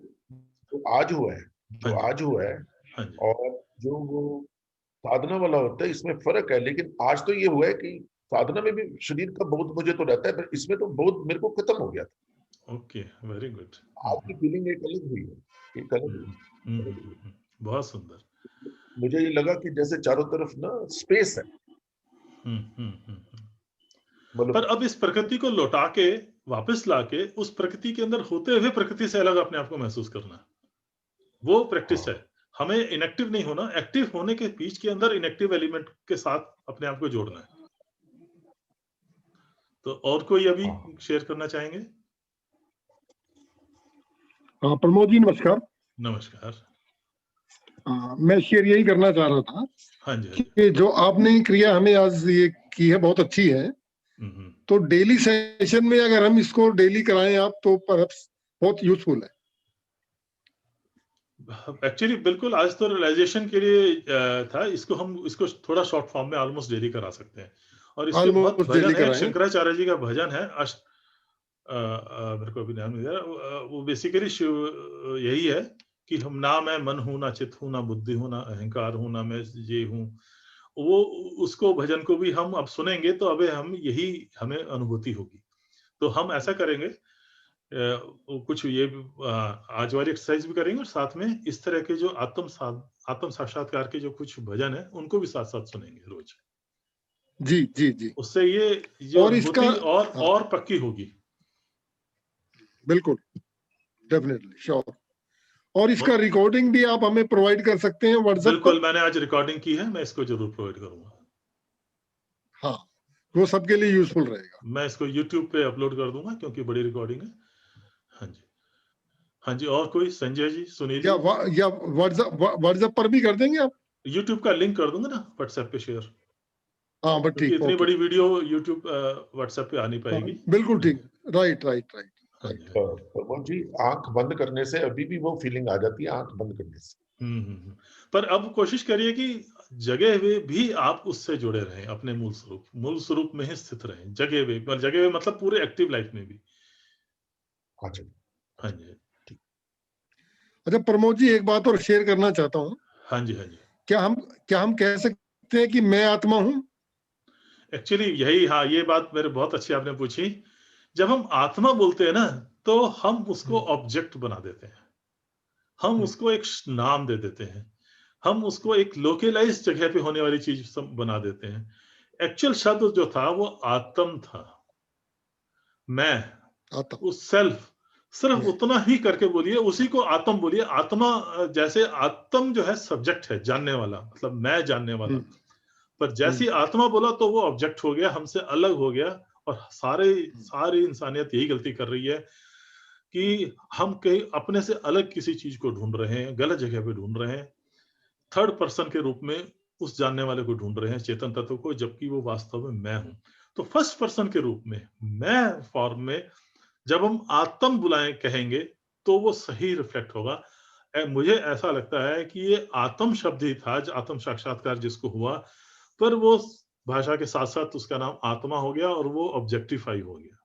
जो आज हुआ है, हाँ जो जी। आज हुआ है हाँ जी। और जो वो साधना वाला होता है, इसमें फर्क है। लेकिन आज तो ये हुआ है कि साधना में भी शरीर का बोध मुझे तो रहता है, पर इसमें तो बोध मेरे को खत्म हो गया था। Okay, very good. आज की फीलिंग एक अलग हुई है, एक अलग हुई, अलग हुई। बहुत सुंदर। मुझे ये लगा कि जैसे चारों तरफ ना स्पेस है, पर मतलब अब इस प्रकृति को लौटा के, वापस लाके, उस प्रकृति के अंदर होते हुए प्रकृति से अलग अपने आप को महसूस करना, वो प्रैक्टिस है। हाँ हमें इनएक्टिव नहीं होना, एक्टिव होने के बीच के अंदर इनएक्टिव एलिमेंट के साथ अपने आप को जोड़ना है। तो और कोई अभी हाँ शेयर करना चाहेंगे? हाँ प्रमोद जी नमस्कार। नमस्कार। मैं शेयर यही करना चाह रहा था हाँ जी, हाँ जी। कि जो आपने क्रिया हमें आज ये की है बहुत अच्छी है। तो डेली सेशन में अगर हम इसको डेली कराएं आप, तो परहैप्स बहुत यूजफुल है। एक्चुअली बिल्कुल, आज तो रियलाइजेशन के लिए था। इसको थोड़ा शॉर्ट फॉर्म में ऑलमोस्ट डेली करा सकते हैं। और इसके बहुत ऑलमोस्ट डेली भजन है। एक कराएं। शंकराचार्य जी का भजन है, मेरे को अभी ध्यान नहीं दे रहा। वो बेसिकली शिव यही है कि हम ना मैं मन हूं, ना चित हूं, ना बुद्धि हूं, ना अहंकार हूं, ना मैं ये हूं। वो उसको भजन को भी हम अब सुनेंगे तो अब हम यही हमें अनुभूति होगी। तो हम ऐसा करेंगे, कुछ ये आज वाली एक्सरसाइज भी करेंगे, और साथ में इस तरह के जो आत्म साक्षात्कार के जो कुछ भजन है, उनको भी साथ साथ सुनेंगे रोज। जी जी जी। उससे ये जो और इसका अनुभूति हाँ, और पक्की होगी। बिल्कुल डेफिनेटली श्योर। और इसका रिकॉर्डिंग भी आप हमें प्रोवाइड कर सकते हैं व्हाट्सएप पर। बिल्कुल, मैंने आज रिकॉर्डिंग की है, मैं इसको जरूर प्रोवाइड करूंगा। हाँ, वो सबके लिए यूजफुल रहेगा। मैं इसको YouTube पे अपलोड कर दूंगा क्योंकि बड़ी रिकॉर्डिंग है। हाँ जी, हाँ जी। और कोई? संजय जी, सुनील जी? या व्हाट्सएप पर भी कर देंगे आप? YouTube का लिंक कर दूंगा ना व्हाट्सएप पे शेयर, हाँ बस क्योंकि ठीक, इतनी ओके। बड़ी वीडियो YouTube व्हाट्सएप पे आ नहीं हाँ, पाएगी। बिल्कुल ठीक, राइट राइट राइट। हाँ जी, हाँ जी। प्रमोद जी, आंख बंद करने से अभी भी वो फीलिंग आ जाती है, आंख बंद करने से। पर अब कोशिश करिए कि जगह हुए भी आप उससे जुड़े रहें, अपने मूल स्वरूप में ही स्थित रहें, जगह हुए मतलब पूरे एक्टिव लाइफ में भी। अच्छा, हाँ जी, अच्छा प्रमोद जी, एक बात और शेयर करना चाहता हूँ। हाँ जी, हाँ जी। क्या हम कह सकते हैं कि मैं आत्मा हूँ? एक्चुअली यही, हाँ, ये बात मेरे बहुत अच्छी आपने पूछी। जब हम आत्मा बोलते हैं ना, तो हम उसको ऑब्जेक्ट बना देते हैं, हम उसको एक नाम दे देते हैं, हम उसको एक लोकेलाइज जगह पे होने वाली चीज बना देते हैं। एक्चुअल शब्द जो था वो आत्म था, मैं, आत्मा, उस सेल्फ, सिर्फ उतना ही करके बोलिए, उसी को आत्म बोलिए। आत्मा जैसे आत्म जो है सब्जेक्ट है, जानने वाला, मतलब मैं जानने वाला। पर जैसी आत्मा बोला तो वो ऑब्जेक्ट हो गया, हमसे अलग हो गया। और सारी इंसानियत यही गलती कर रही है कि हम कहीं अपने से अलग किसी चीज को ढूंढ रहे हैं, गलत जगह पे ढूंढ रहे हैं, थर्ड पर्सन के रूप में उस जानने वाले को ढूंढ रहे हैं, चेतन तत्व को, जबकि वो वास्तव में मैं हूं। तो फर्स्ट पर्सन के रूप में, मैं फॉर्म में जब हम आत्म बुलाएं कहेंगे तो वो सही रिफ्लेक्ट होगा। मुझे ऐसा लगता है कि ये आत्म शब्द ही था, आत्म साक्षात्कार जिसको हुआ, पर वो भाषा के साथ साथ उसका नाम आत्मा हो गया और वो ऑब्जेक्टिफाई हो गया।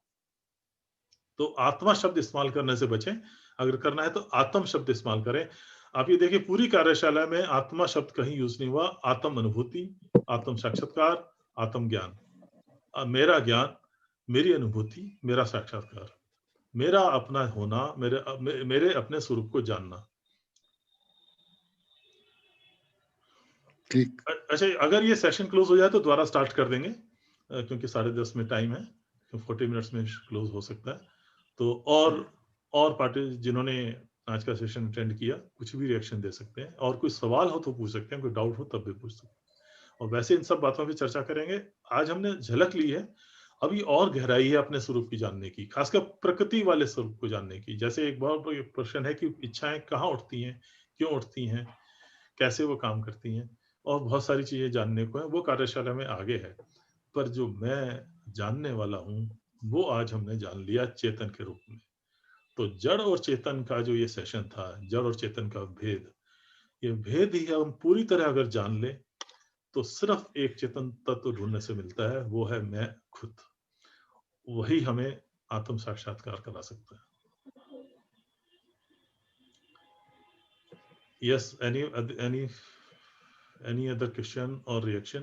तो आत्मा शब्द इस्तेमाल करने से बचें, अगर करना है तो आत्म शब्द इस्तेमाल करें। आप ये देखिए, पूरी कार्यशाला में आत्मा शब्द कहीं यूज नहीं हुआ। आत्म अनुभूति, आत्म साक्षात्कार, आत्म ज्ञान, मेरा ज्ञान, मेरी अनुभूति, मेरा साक्षात्कार, मेरा अपना होना, मेरे अपने स्वरूप को जानना। ठीक। अच्छा, अगर ये सेशन क्लोज हो जाए तो दोबारा स्टार्ट कर देंगे, क्योंकि 10:30 में टाइम है, 40 मिनट्स में क्लोज हो सकता है। तो और पार्टी जिन्होंने आज का सेशन अटेंड किया, कुछ भी रिएक्शन दे सकते हैं, और कोई सवाल हो तो पूछ सकते हैं, कोई डाउट हो तब भी पूछ सकते हैं। और वैसे इन सब बातों पे चर्चा करेंगे। आज हमने झलक ली है, अभी और गहराई है अपने स्वरूप की जानने की, खासकर प्रकृति वाले स्वरूप को जानने की। जैसे एक बहुत बड़ा प्रश्न है कि इच्छाएं कहाँ उठती हैं, क्यों उठती हैं, कैसे वो काम करती हैं, और बहुत सारी चीजें जानने को है, वो कार्यशाला में आगे है। पर जो मैं जानने वाला हूँ, वो आज हमने जान लिया चेतन के रूप में। तो जड़ और चेतन का जो ये सेशन था, जड़ और चेतन का भेद, ये भेद ही हम पूरी तरह अगर जान ले तो सिर्फ एक चेतन तत्व ढूंढने से मिलता है, वो है मैं खुद। वही हमें आत्म साक्षात्कार करा सकता है। Yes, any other question or reaction?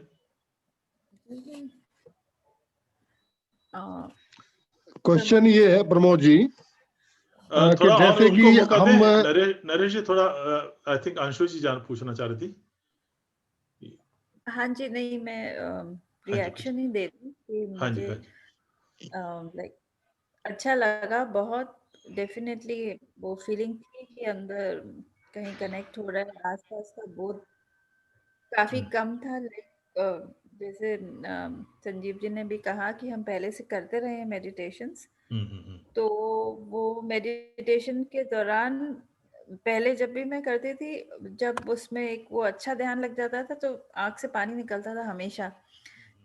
Question ये है प्रमोद जी, कि थोड़ा और जैसे उनको कि मौका हम दें। नरेश जी, थोड़ा आई थिंक अंशु जी पूछना चाह रही थी। हाँ जी, नहीं मैं रिएक्शन ही दे दूं कि हाँ जी, मुझे हाँ जी। लाइक अच्छा लगा बहुत। डेफिनेटली वो फीलिंग थी कि अंदर कहीं कनेक्ट हो रहा है, आसपास का बोध काफी कम था। लाइक जैसे संजीव जी ने भी कहा कि हम पहले से करते रहे हैं मेडिटेशंस, तो वो मेडिटेशन के दौरान पहले जब भी मैं करती थी, जब उसमें एक वो अच्छा ध्यान लग जाता था तो आंख से पानी निकलता था हमेशा,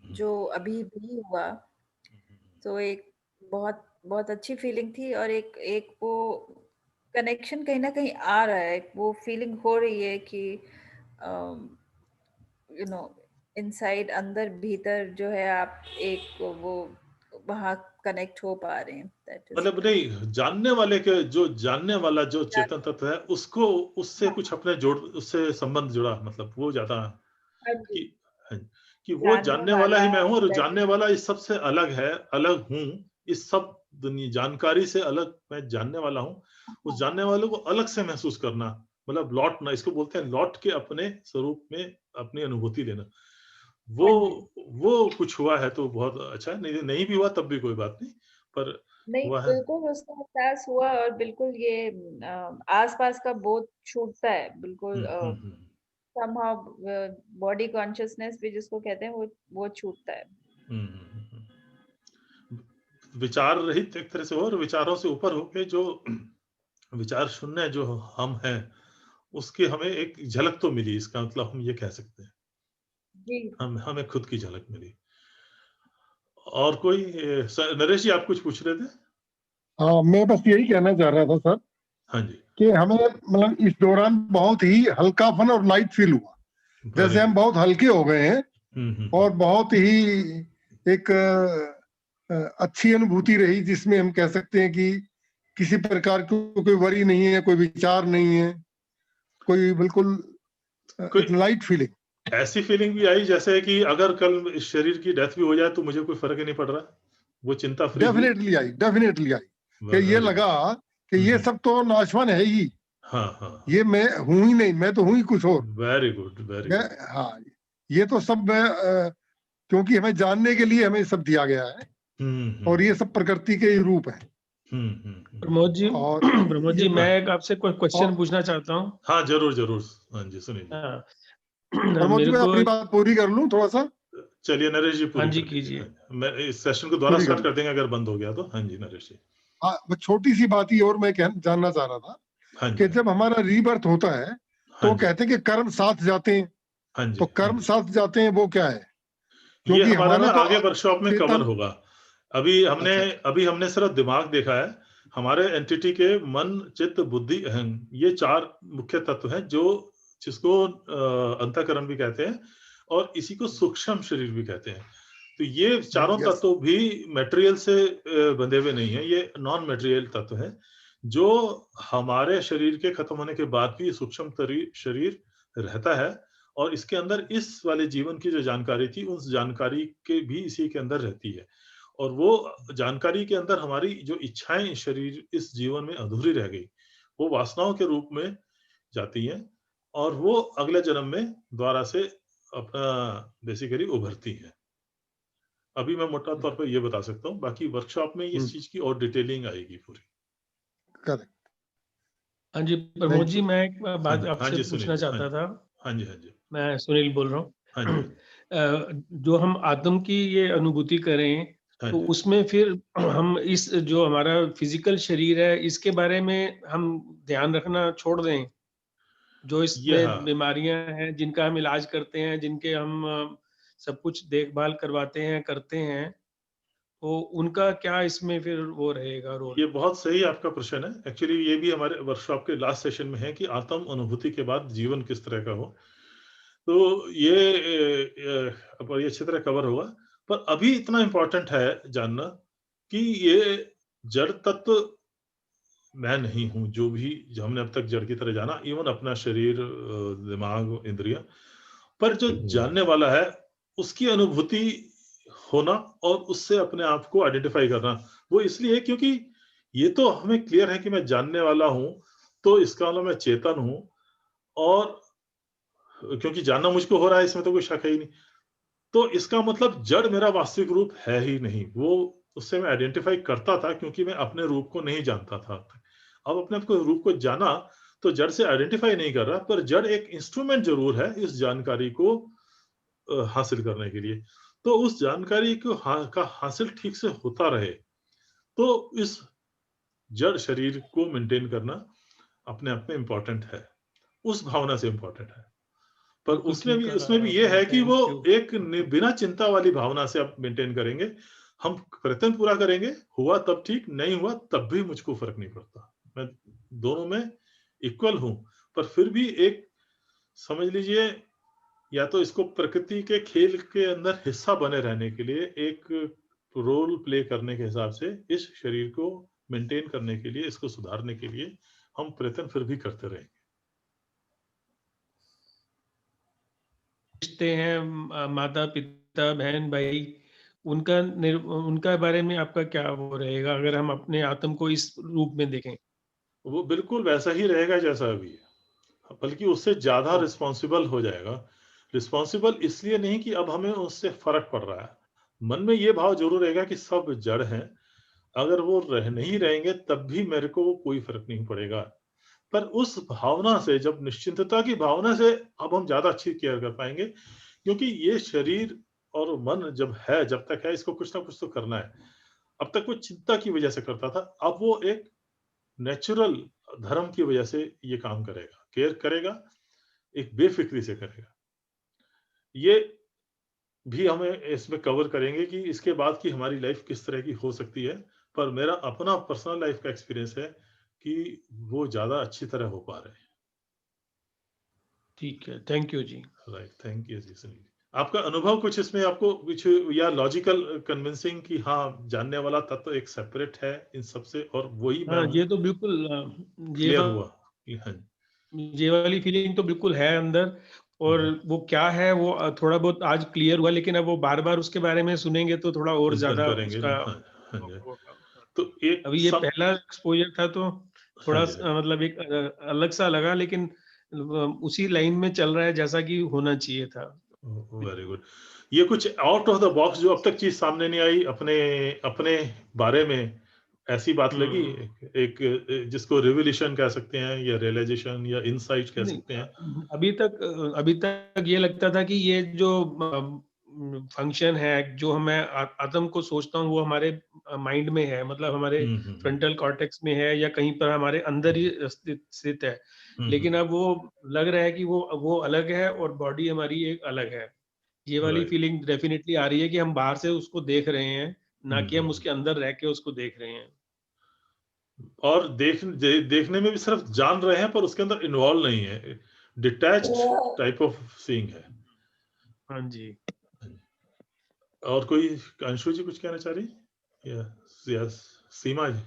जो अभी भी हुआ। तो एक बहुत बहुत अच्छी फीलिंग थी, और एक एक वो कनेक्शन कहीं ना कहीं आ रहा है, वो फीलिंग हो रही है कि यू नो इनसाइड, अंदर भीतर जो है आप एक वो वहाँ कनेक्ट हो पा रहे हैं। मतलब नहीं, जानने वाले के जो जानने वाला जो चेतन तत्व है, उसको उससे कुछ अपने उससे संबंध जुड़ा, मतलब वो ज्यादा कि वो जानने वाला ही मैं हूँ, और जानने वाला इस सबसे अलग है, अलग हूँ, इस सब दुनिया जानकारी से अलग मैं जानने वाला हूँ। उस जानने वाले को अलग से महसूस करना, मतलब लौटना, इसको बोलते हैं लौट के अपने स्वरूप में अपनी अनुभूति लेना। वो कुछ हुआ है तो बहुत अच्छा है, नहीं भी हुआ तब भी कोई बात नहीं। पर नहीं, हुआ है? बिल्कुल उसका एहसास हुआ और बिल्कुल ये आसपास का बोझ छूटता है बिल्कुल। somehow बॉडी कॉन्शियसनेस भी जिसको कहते हैं वो छूटता है। विचार रहित एक तरह से हो और विचारों से ऊपर होके जो विचार शून्य जो हम हैं, उसकी हमें एक झलक तो मिली, इसका मतलब हम ये कह सकते हैं। जी। हमें खुद की झलक मिली। और कोई नरेश जी आप कुछ पूछ रहे थे? हाँ, मैं बस यही कहना चाह रहा था सर हाँ जी। कि हमें मतलब इस दौरान बहुत ही हल्कापन और लाइट फील हुआ, जैसे हम बहुत हल्के हो गए हैं और बहुत ही एक अच्छी अनुभूति रही, जिसमें हम कह सकते हैं कि किसी प्रकार की कोई वरी नहीं है, कोई विचार नहीं है, कोई बिल्कुल एक लाइट फीलिंग। ऐसी फीलिंग भी आई जैसे कि अगर कल इस शरीर की डेथ भी हो जाए तो मुझे कोई फर्क ही नहीं पड़ रहा, वो चिंता फ्री हुई। डेफिनेटली आई कि ये लगा कि ये सब तो नाशवान है ही। हाँ। ये मैं हूं ही नहीं, मैं तो हूं ही कुछ और। Very good, very good. हाँ, ये तो सब क्योंकि हमें जानने के लिए हमें सब दिया गया है और ये सब प्रकृति के ही रूप है। प्रमोद जी, और प्रमोद जी मैं आपसे कोई क्वेश्चन पूछना चाहता हूँ। हाँ जरूर। हाँ जी, सुनिए। प्रमोद जी, मैं अपनी बात पूरी कर लूं थोड़ा सा। चलिए नरेश जी पूरी हाँ जी कीजिए। मैं इस सेशन को दोबारा स्टार्ट कर देंगे अगर बंद हो गया तो। हाँ जी नरेश जी। हाँ, छोटी सी बात ही और मैं जानना चाह रहा था कि जब हमारा रीबर्थ होता है तो कहते हैं कि कर्म साथ जाते हैं। तो कर्म साथ जाते हैं वो क्या है? ये हमारा ना तो आगे वर्कशॉप में कवर होगा। अभी हमने सिर्फ दिमाग देखा है। हमारे एंटिटी के मन, चित्त, बुद्धि, अहं, ये 4 मुख्य तत्व हैं जिसको अंतःकरण भी कहते हैं और इसी को सूक्ष्म शरीर भी कहते हैं। तो ये चारों तत्व भी मटेरियल से बंधे हुए नहीं है, ये नॉन मटेरियल तत्व है जो हमारे शरीर के खत्म होने के बाद भी सूक्ष्म शरीर रहता है और इसके अंदर इस वाले जीवन की जो जानकारी थी उस जानकारी के भी इसी के अंदर रहती है और वो जानकारी के अंदर हमारी जो इच्छाएं शरीर इस जीवन में अधूरी रह गई वो वासनाओं के रूप में जाती हैं और वो अगले जन्म में दोबारा से अपना बेसिकली उभरती हैं। अभी मैं मोटा तौर पर ये बता सकता हूँ, बाकी वर्कशॉप में इस चीज की और डिटेलिंग आएगी पूरी। करेक्ट। हाँ जी प्रमोद जी, मैं एक बात आपसे पूछना चाहता था। हाँ जी। मैं सुनील बोल रहा हूँ। हाँ जी। जो हम आत्म की ये अनुभूति करें तो उसमें फिर हम इस जो हमारा फिजिकल शरीर है इसके बारे में हम ध्यान रखना छोड़ दें, जो इसमें बीमारियां हैं जिनका हम इलाज करते हैं, जिनके हम सब कुछ देखभाल करवाते हैं करते हैं, तो उनका क्या इसमें फिर वो रहेगा रोल? ये बहुत सही आपका प्रश्न है। एक्चुअली ये भी हमारे वर्कशॉप के लास्ट सेशन में है कि आत्म अनुभूति के बाद जीवन किस तरह का हो। तो ये अच्छी तरह कवर होगा, पर अभी इतना इम्पोर्टेंट है जानना कि ये जड़ तत्व मैं नहीं हूं। जो हमने अब तक जड़ की तरह जाना, इवन अपना शरीर, दिमाग, इंद्रियां, पर जो जानने वाला है उसकी अनुभूति होना और उससे अपने आप को आइडेंटिफाई करना, वो इसलिए क्योंकि ये तो हमें क्लियर है कि मैं जानने वाला हूं, तो इसका मतलब मैं चेतन हूं और क्योंकि जानना मुझको हो रहा है, इसमें तो कोई शक है ही नहीं। तो इसका मतलब जड़ मेरा वास्तविक रूप है ही नहीं। वो उससे मैं आइडेंटिफाई करता था क्योंकि मैं अपने रूप को नहीं जानता था। अब अपने रूप को जाना तो जड़ से आइडेंटिफाई नहीं कर रहा, पर जड़ एक इंस्ट्रूमेंट जरूर है इस जानकारी को हासिल करने के लिए। तो उस जानकारी को का हासिल ठीक से होता रहे, तो इस जड़ शरीर को मेंटेन करना अपने आप में इम्पोर्टेंट है, उस भावना से इम्पोर्टेंट है। पर उसमें भी ये है कि वो एक बिना चिंता वाली भावना से आप मेंटेन करेंगे। हम प्रयत्न पूरा करेंगे, हुआ तब ठीक, नहीं हुआ तब भी मुझको फर्क नहीं पड़ता। मैं दोनों में इक्वल हूं, पर फिर भी एक समझ लीजिए, या तो इसको प्रकृति के खेल के अंदर हिस्सा बने रहने के लिए, एक रोल प्ले करने के हिसाब से इस शरीर को मेंटेन करने के लिए, इसको सुधारने के लिए हम प्रयत्न फिर भी करते रहेंगे। रिश्ते हैं, माता पिता बहन भाई, उनका बारे में आपका क्या वो रहेगा अगर हम अपने आत्म को इस रूप में देखें? वो बिल्कुल वैसा ही रहेगा जैसा अभी है, बल्कि उससे ज्यादा रिस्पॉन्सिबल हो जाएगा। रिस्पॉन्सिबल इसलिए नहीं कि अब हमें उससे फर्क पड़ रहा है, मन में ये भाव जरूर रहेगा कि सब जड़ हैं। अगर वो नहीं रहेंगे तब भी मेरे को कोई फर्क नहीं पड़ेगा। पर उस भावना से, जब निश्चिंतता की भावना से, अब हम ज्यादा अच्छी केयर कर पाएंगे, क्योंकि ये शरीर और मन जब है, जब तक है, इसको कुछ ना कुछ तो करना है। अब तक वो चिंता की वजह से करता था, अब वो एक नेचुरल धर्म की वजह से ये काम करेगा, केयर करेगा, एक बेफिक्री से करेगा। ये भी हमें इसमें कवर करेंगे कि इसके बाद की हमारी लाइफ किस तरह की हो सकती है। पर मेरा अपना पर्सनल लाइफ का एक्सपीरियंस है कि वो ज्यादा अच्छी तरह हो पा रहे हैं। ठीक है, थैंक यू जी। राइट, थैंक यू जी। सुनील, आपका अनुभव कुछ इसमें आपको कुछ या लॉजिकल कन्विंसिंग कि हाँ, जानने वाला तत्व एक सेपरेट है इन सबसे और वही मैं हाँ, हूँ, ये तो बिल्कुल क्लियर हुआ? हाँ, ये वाली फीलिंग तो बिल्कुल है अंदर, और वो क्या है वो थोड़ा बहुत आज क्लियर हुआ, लेकिन अब वो बार-बार उसके बारे में सुनेंगे तो थोड़ा और उलझन ज्यादा करेंगे उसका ना। हाँ, हाँ जी। होगा। तो एक अभी ये सब, पहला एक्सपोजर था तो हाँ थोड़ा जी, मतलब एक अलग सा लगा, लेकिन उसी लाइन में चल रहा है जैसा कि होना चाहिए था। Very good. ये कुछ आउट ऑफ द बॉक्स जो अब तक चीज सामने नहीं आई अपने अपने बारे में, ऐसी बात लगी एक जिसको रिवोल्यूशन कह सकते हैं या रियलाइजेशन या इनसाइट कह नहीं, सकते हैं? अभी तक ये लगता था कि ये जो फंक्शन है, जो मैं आत्म को सोचता हूँ वो हमारे माइंड में है, मतलब हमारे फ्रंटल कॉर्टेक्स में है या कहीं पर हमारे अंदर ही स्थित है। लेकिन अब वो लग रहा है कि वो अलग है और बॉडी हमारी एक अलग है। ये वाली Right. फीलिंग डेफिनेटली आ रही है कि हम बाहर से उसको देख रहे हैं, ना कि हम हम्म। उसके अंदर रह के उसको देख रहे हैं। और देखने में भी सिर्फ जान रहे हैं पर उसके अंदर इन्वॉल्व नहीं है, डिटैच्ड टाइप ऑफ सीइंग है। हाँ जी। और कोई, अंशु जी कुछ कहना चाह रही या सीमा जी?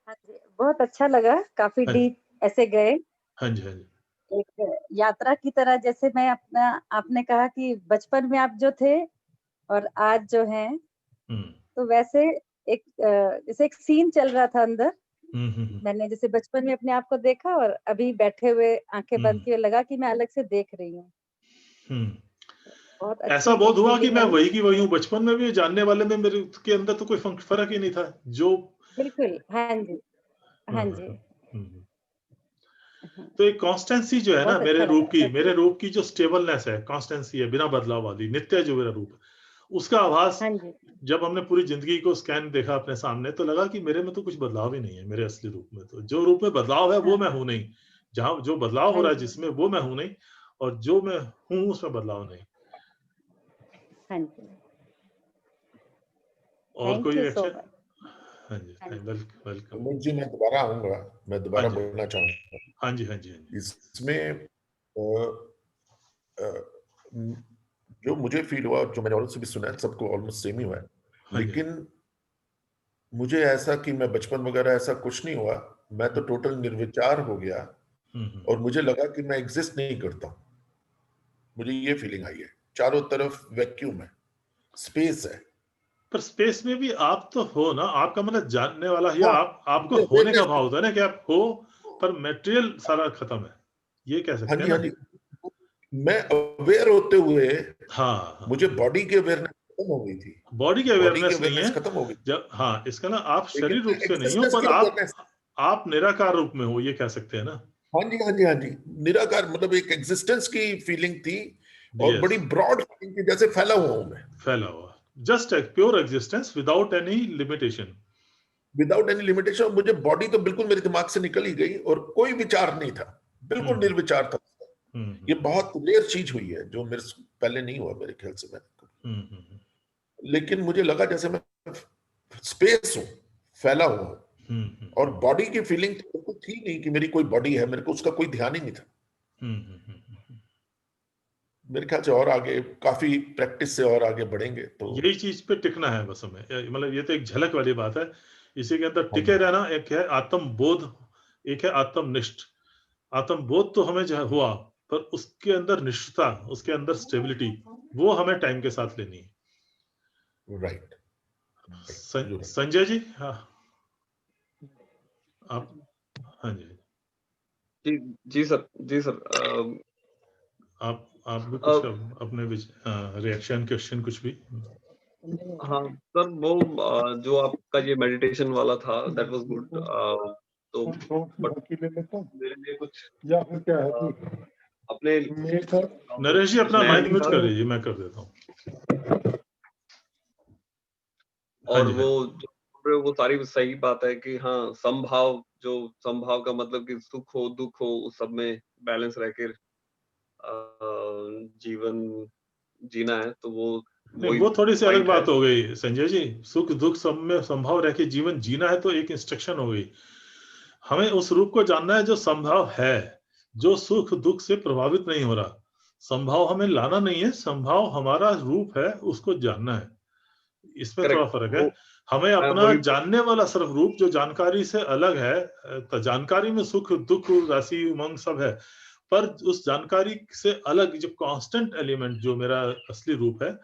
हाँ जी, बहुत अच्छा लगा, काफी हाँ जी, डीप ऐसे गए हाँ जी, हाँ जी। एक यात्रा की तरह। जैसे मैं अपना, आपने कहा कि बचपन में आप जो थे और आज जो हैं, तो वैसे एक जैसे एक सीन चल रहा था अंदर। मैंने जैसे बचपन में अपने आप को देखा और अभी बैठे हुए आंखें बंद किए लगा कि मैं अलग से देख रही हूँ। बहुत ऐसा अच्छी बोध एक हुआ कि फीलिंग मैं आई। वही की वही हूँ। बचपन में भी जानने वाले में मेरे के अंदर तो कोई फर्क ही नहीं था जो। बिल्कुल, हाँ जी, हाँ जी। तो एक कॉन्स्टेंसी जो है ना, बहुत अच्छा लगा मेरे सच। रूप की जो स्टेबलनेस है, कॉन्स्टेंसी है, बिना बदलाव वाली, नित्य जो मेरा रूप है, उसका आभास हाँ जी, जब हमने पूरी जिंदगी को स्कैन देखा अपने सामने, तो लगा कि मेरे में तो कुछ बदलाव ही नहीं है। मेरे असली रूप में तो जो रूप में बदलाव है वो मैं हूं नहीं, जहां जो बदलाव हो हाँ रहा है जी, जिसमें, वो मैं हूं नहीं, और जो मैं हूं उसमें बदलाव नहीं। हाँ जी। और थैंक कोई यू सो रिएक्शन? मच। हाँ जी, वेलकम। अनुज जी, मैं दोबारा आऊंगा, मैं हाँ दोबारा जी, बोलना चाहूंगा हाँ जी, हाँ जी, हाँ जी। इसमें। जो मुझे फील हुआ और जो मैंने और से भी सुना है, सबको ऑलमोस्ट सेम ही हुआ है, हाँ जी, लेकिन मुझे ऐसा कि मैं बचपन वगैरह ऐसा कुछ नहीं हुआ। मैं तो टोटल निर्विचार हो गया और मुझे लगा कि मैं एग्जिस्ट नहीं करता हूं। मुझे ये फीलिंग आई है, चारों तरफ वैक्यूम है, स्पेस है। पर स्पेस में भी आप तो हो ना, आपका मतलब जानने वाला, या हाँ, आपको मुझे होने का awareness भाव है। होता है ना कि आप हो, पर मटेरियल सारा खत्म है, ये कह हाँ सकते हैं जी, हाँ ना? जी। मैं अवेयर होते हुए, हाँ, मुझे बॉडी की अवेयरनेस खत्म हो गई थी। बॉडी की बॉडी की अवेयरनेस नहीं है। अवेयरनेस खत्म हो गई, जब, हाँ, इसका ना आप लेकिन शरीर रूप से नहीं हो, एग्जिस्टेंस पर की अवेयरनेस। आप निराकार रूप में हो, ये कह सकते हैं ना? हाँ जी, हाँ जी, हाँ जी। निराकार मतलब एक एग्जिस्टेंस की फीलिंग थी और यस, बड़ी ब्रॉड फीलिंग थी, जैसे फैला हुआ हूं मैं, फैला हुआ, जस्ट एक pure existence without any limitation. Without any limitation. मुझे बॉडी तो बिल्कुल मेरे दिमाग से निकल ही गई और कोई विचार नहीं था, बिल्कुल निर्विचार था। ये बहुत रेयर चीज हुई है जो मेरे से पहले नहीं हुआ मेरे ख्याल से। मैं लेकिन मुझे लगा जैसे मैं स्पेस हूं, फैला हुआ हूं, और बॉडी की फीलिंग तो बिल्कुल थी नहीं कि मेरी कोई बॉडी है, मेरे को उसका कोई ध्यान ही नहीं था। मेरे ख्याल से और आगे काफी प्रैक्टिस से और आगे बढ़ेंगे तो। यही चीज पे टिकना है बस हमें, मतलब ये तो एक झलक वाली बात है। इसी के अंदर हाँ टिके जी, रहना, एक है आत्मबोध, एक है आत्मनिष्ठ। आत्मबोध तो हमें जो हुआ, पर उसके अंदर निष्ठता, उसके अंदर स्टेबिलिटी, वो हमें टाइम के साथ लेनी है। राइट। संजय जी, हाँ, आप, हाँ जी, जी जी सर, जी सर। आप भी कुछ अपने रिएक्शन क्वेश्चन कुछ भी? हाँ सर, वो जो आपका ये मेडिटेशन वाला था दैट वाज गुड। तो बट ले लेता हूँ मेरे लिए कुछ या फिर क्या है अ, कि अपने नरेश जी अपना नया माइक भी म्यूट था कर लीजिए, मैं कर देता हूँ। हाँ और जी, वो हाँ। जो वो सारी सही बात है कि हाँ, समभाव का मतलब कि सुख हो दुख हो उस सब में बैलेंस रह के जीवन जीना है, तो वो नहीं, वही वो थोड़ी सी अलग पॉइंट है। बात हो गई संजय जी। सुख दुख सब में संभव रह के जीवन जीना है तो एक इंस्ट्रक्शन हो गई। हमें उस रूप को जानना है जो संभव है, जो सुख दुख से प्रभावित नहीं हो रहा। संभव हमें लाना नहीं है, संभव हमारा रूप है, उसको जानना है। इसमें थोड़ा करेक्ट, फर्क है। वो हमें मैं अपना वही जानने वाला सिर्फ रूप जो जानकारी से अलग है, तो जानकारी में सुख दुख राशि उमंग सब है, पर उस जानकारी से अलग जो कांस्टेंट एलिमेंट जो मेरा असली रूप है,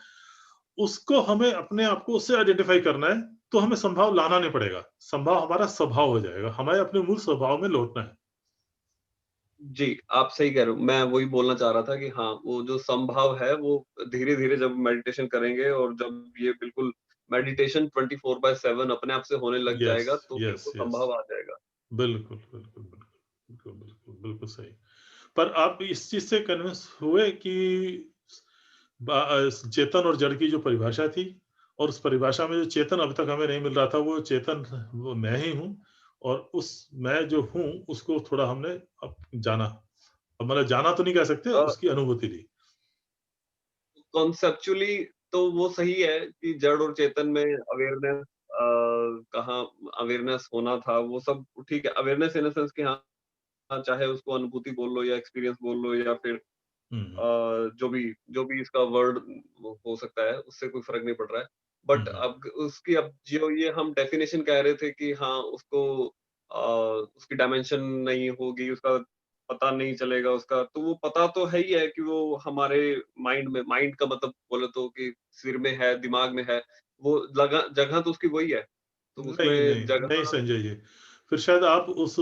उसको हमें अपने आप को उससे आइडेंटिफाई करना है। तो हमें संभाव लाना नहीं पड़ेगा, संभाव हमारा स्वभाव हो जाएगा। हमें अपने मूल स्वभाव में लौटना है। जी, आप सही कह रहे हो। मैं वही बोलना चाह रहा था कि हाँ, वो जो संभव है वो धीरे-धीरे जब मेडिटेशन करेंगे और जब ये बिल्कुल मेडिटेशन 24/7 अपने आप से होने लग यस, जाएगा, तो फिर यस, वो यस। संभव आ जाएगा। बिल्कुल, बिल्कुल, बिल्कुल, बिल्कुल, बिल्कुल, बिल्कुल सही। पर आप इस चीज से कन्विंस हुए कि चेतन और जड़ की जो परिभाषा थी, और उस परिभाषा में जो चेतन अभी तक हमें नहीं मिल रहा था, वो चेतन वो मैं ही हूँ, और उस मैं जो हूँ उसको थोड़ा हमने अब जाना। अब मतलब जाना तो नहीं कह सकते, अ, उसकी अनुभूति ली। कॉन्सेप्चुअली तो वो सही है कि जड़ और चेतन में अवेयरनेस कहाँ अवेयरनेस होना था, वो सब ठीक है। अवेयरनेस इन द सेंस कि हाँ, चाहे उसको अनुभूति बोल लो या एक्सपीरियंस बोल लो या फिर हम्म, जो भी इसका वर्ड हो सकता है, उससे कोई फ़र्क नहीं पड़ रहा है। बट हम्म, अब जो ये हम डेफिनिशन कह रहे थे कि हाँ, उसको उसकी डायमेंशन नहीं होगी, उसका पता नहीं चलेगा उसका, तो वो पता तो है ही है कि वो हमारे माइंड का मतलब बोले तो कि सिर में है, दिमाग में है, वो जगह जगह तो उसकी वही है। तो नहीं, उसमें नहीं, नहीं जगह संजय जी, फिर शायद आप उस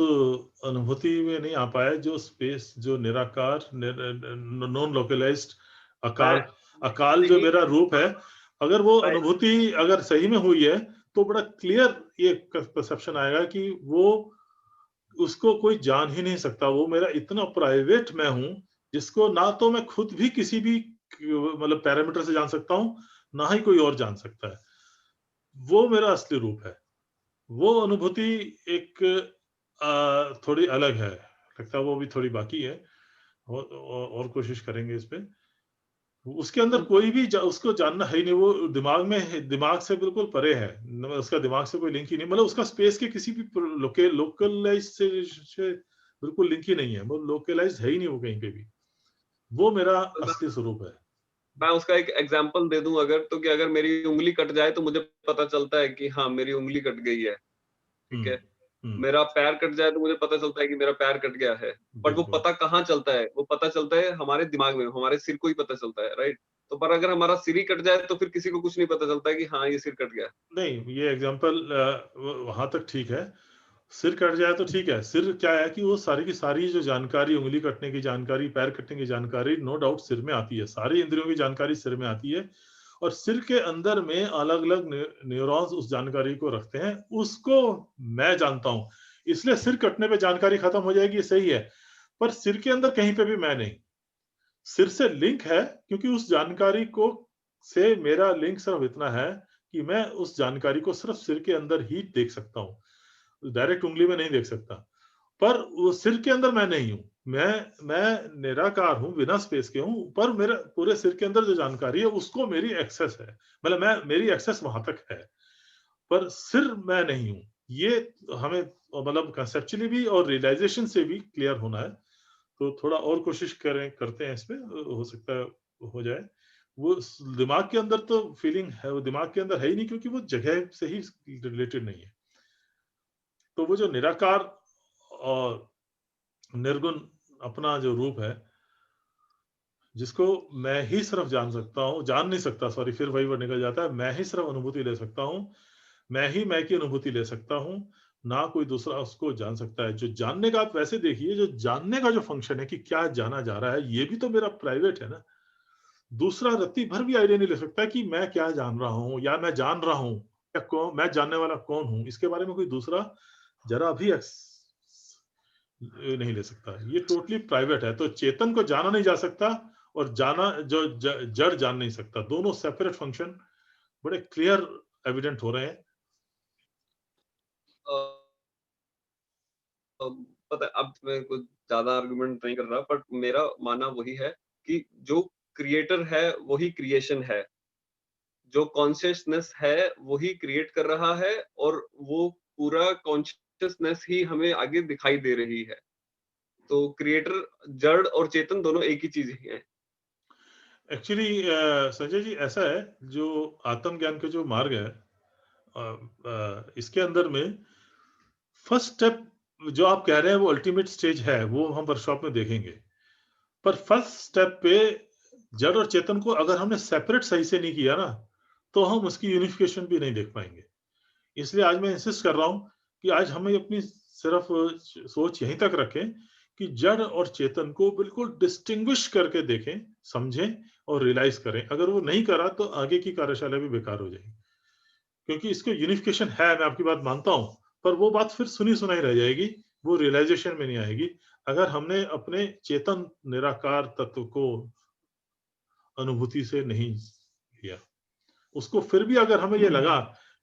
अनुभूति में नहीं आ पाए जो स्पेस, जो निराकार, नॉन लोकलाइज्ड मैं अकाल, अकाल जो नहीं मेरा रूप है, अगर वो मैं अनुभूति अगर सही में हुई है, तो बड़ा क्लियर ये परसेप्शन आएगा कि वो उसको कोई जान ही नहीं सकता। वो मेरा इतना प्राइवेट मैं हूँ, जिसको ना तो मैं खुद भी किसी भी मतलब पैरामीटर से जान सकता हूँ, ना ही कोई और जान सकता है। वो मेरा असली रूप है। वो अनुभूति एक थोड़ी अलग है। लगता है वो भी थोड़ी बाकी है, और कोशिश करेंगे इस पे। उसके अंदर कोई भी उसको जानना है ही नहीं। वो दिमाग में है, दिमाग से बिल्कुल परे है। उसका दिमाग से कोई लिंक ही नहीं, मतलब उसका स्पेस के किसी भी लोकलाइज से बिल्कुल लिंक ही नहीं है। वो लोकलाइज्ड है ही नहीं वो कहीं पे भी। वो मेरा असली स्वरूप है। मैं उसका एक एग्जांपल दे दूं अगर, तो कि अगर मेरी उंगली कट जाए तो मुझे पता चलता है कि हाँ, मेरी उंगली कट गई है, ठीक हम्म, है। मेरा पैर कट जाए तो मुझे पता चलता है कि मेरा पैर कट गया है। बट वो बिल्कुल। पता कहाँ चलता है? वो पता चलता है हमारे दिमाग में, हमारे सिर को ही पता चलता है, राइट? तो पर अगर हमारा सिर ही कट जाए तो फिर किसी को कुछ नहीं पता चलता है कि हाँ, ये सिर कट गया। नहीं, ये एग्जांपल वहां तक ठीक है। सिर कट जाए तो ठीक है। सिर क्या है कि वो सारी की सारी जो जानकारी, उंगली कटने की जानकारी, पैर कटने की जानकारी, नो डाउट सिर में आती है। सारी इंद्रियों की जानकारी सिर में आती है, और सिर के अंदर में अलग अलग न्यूरॉन्स उस जानकारी को रखते हैं। उसको मैं जानता हूं, इसलिए सिर कटने पे जानकारी खत्म हो जाएगी, ये सही है। पर सिर के अंदर कहीं पे भी मैं नहीं। सिर से लिंक है, क्योंकि उस जानकारी को से मेरा लिंक सिर्फ इतना है कि मैं उस जानकारी को सिर्फ सिर के अंदर ही देख सकता हूँ, डायरेक्ट उंगली में नहीं देख सकता। पर वो सिर के अंदर मैं नहीं हूँ। मैं निराकार हूँ, बिना स्पेस के हूँ, पर मेरे पूरे सिर के अंदर जो जानकारी है उसको मेरी एक्सेस है। मतलब मेरी एक्सेस वहां तक है, पर सिर मैं नहीं हूँ। ये हमें मतलब कंसेप्चुअली भी और रियलाइजेशन से भी क्लियर होना है। तो थोड़ा और कोशिश करते हैं इसमें, हो सकता है हो जाए। वो दिमाग के अंदर तो फीलिंग है, वो दिमाग के अंदर है ही नहीं, क्योंकि वो जगह से ही रिलेटेड नहीं है। तो वो जो निराकार और निर्गुण अपना जो रूप है, जिसको मैं ही सिर्फ जान सकता हूँ, जान नहीं सकता, सॉरी, फिर वही वर्ड निकल जाता है। मैं ही सिर्फ अनुभूति ले सकता हूँ, मैं ही मैं की अनुभूति ले सकता हूँ, ना कोई दूसरा उसको जान सकता है। जो जानने का, आप वैसे देखिए, जो जानने का जो फंक्शन है कि क्या जाना जा रहा है, ये भी तो मेरा प्राइवेट है ना। दूसरा रत्ती भर भी आइडिया नहीं ले सकता कि मैं क्या जान रहा हूँ या मैं जान रहा हूँ या मैं जानने वाला कौन हूँ, इसके बारे में कोई दूसरा जरा भी नहीं ले सकता। ये टोटली प्राइवेट है। तो चेतन को जाना नहीं जा सकता और जाना जो जड़ जान नहीं सकता, दोनों सेपरेट फंक्शन बड़े क्लियर एविडेंट हो रहे हैं। पता है, अब मैं कुछ ज्यादा आर्गुमेंट नहीं कर रहा, बट मेरा मानना वही है कि जो क्रिएटर है वही क्रिएशन है, जो कॉन्शियसनेस है वही क्रिएट कर रहा है, और वो पूरा कॉन्शियसनेस ही हमें आगे दिखाई दे रही है। तो क्रिएटर, जड़ और चेतन दोनों एक ही चीज ही है। एक्चुअली संजय जी ऐसा है, जो आत्म ज्ञान के जो मार्ग है, इसके अंदर में फर्स्ट स्टेप जो आप कह रहे हैं वो अल्टीमेट स्टेज है, वो हम वर्कशॉप में देखेंगे। पर फर्स्ट स्टेप पे जड़ और चेतन को अगर हमने सेपरेट सही से नहीं किया ना, तो हम उसकी यूनिफिकेशन भी नहीं देख पाएंगे। इसलिए आज मैं इंसिस्ट कर रहा हूं कि आज हमें अपनी सिर्फ सोच यहीं तक रखें कि जड़ और चेतन को बिल्कुल डिस्टिंग्विश करके देखें, समझें और रियलाइज करें। अगर वो नहीं करा तो आगे की कार्यशाला भी बेकार हो जाएगी, क्योंकि इसको यूनिफिकेशन है, मैं आपकी बात मानता हूं, पर वो बात फिर सुनी सुनाई रह जाएगी, वो रियलाइजेशन में नहीं आएगी। अगर हमने अपने चेतन निराकार तत्व को अनुभूति से नहीं लिया, उसको फिर भी अगर हमें ये लगा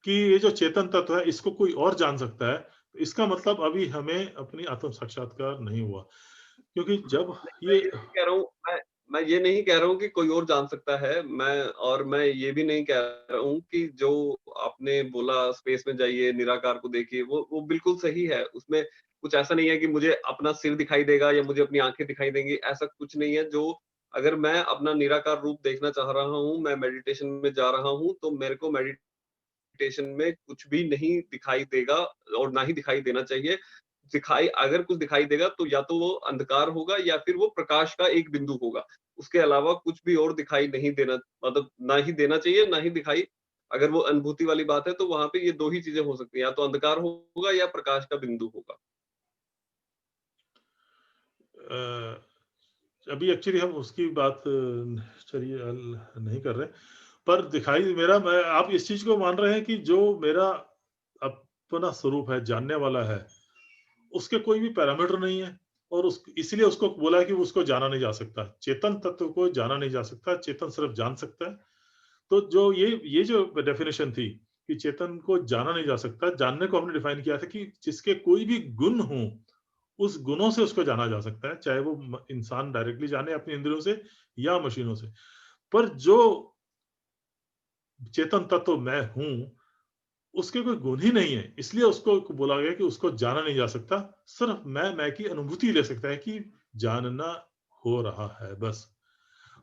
कि ये जो चेतन तत्व है इसको कोई और जान सकता है, तो इसका मतलब अभी हमें अपनी आत्म साक्षात्कार नहीं हुआ। क्योंकि जब ये कह रहा हूँ, मैं ये नहीं कह रहा हूँ कि कोई और जान सकता है, मैं ये भी नहीं कह रहा हूँ कि जो आपने बोला स्पेस में जाइए, निराकार को देखिए, वो बिल्कुल सही है। उसमें कुछ ऐसा नहीं है कि मुझे अपना सिर दिखाई देगा या मुझे अपनी आंखें दिखाई देंगी, ऐसा कुछ नहीं है। जो अगर मैं अपना निराकार रूप देखना चाह रहा हूँ, मैं मेडिटेशन में जा रहा हूँ, तो मेरे को मेडिटेशन में कुछ भी नहीं दिखाई देगा और ना ही दिखाई देना चाहिए। अगर कुछ दिखाई देगा तो या तो वो अंधकार होगा या फिर वो प्रकाश का एक बिंदु होगा। उसके अलावा कुछ भी और दिखाई नहीं देना, मतलब ना ही देना चाहिए, ना ही दिखाई। अगर वो अनुभूति वाली बात है तो वहां पे ये दो ही चीजें हो सकती हैं, या तो अंधकार होगा या प्रकाश का बिंदु होगा। अभी एक्चुअली हम उसकी बात चलिए नहीं कर रहे, पर दिखाई मेरा, आप इस चीज को मान रहे हैं कि जो मेरा अपना स्वरूप है, जानने वाला है, उसके कोई भी पैरामीटर नहीं है, और इसलिए उसको बोला है कि उसको जाना नहीं जा सकता। चेतन तत्व को जाना नहीं जा सकता, चेतन सिर्फ जान सकता है। तो जो ये जो डेफिनेशन थी कि चेतन को जाना नहीं जा सकता, जानने को हमने डिफाइन किया था कि जिसके कोई भी गुण हो, उस गुणों से उसको जाना जा सकता है, चाहे वो इंसान डायरेक्टली जाने अपनी इंद्रियों से या मशीनों से। पर जो चेतन तत्व मैं हूं, उसके कोई गुण ही नहीं है, इसलिए उसको बोला गया कि उसको जाना नहीं जा सकता। सिर्फ मैं की अनुभूति ले सकता है कि जानना हो रहा है बस,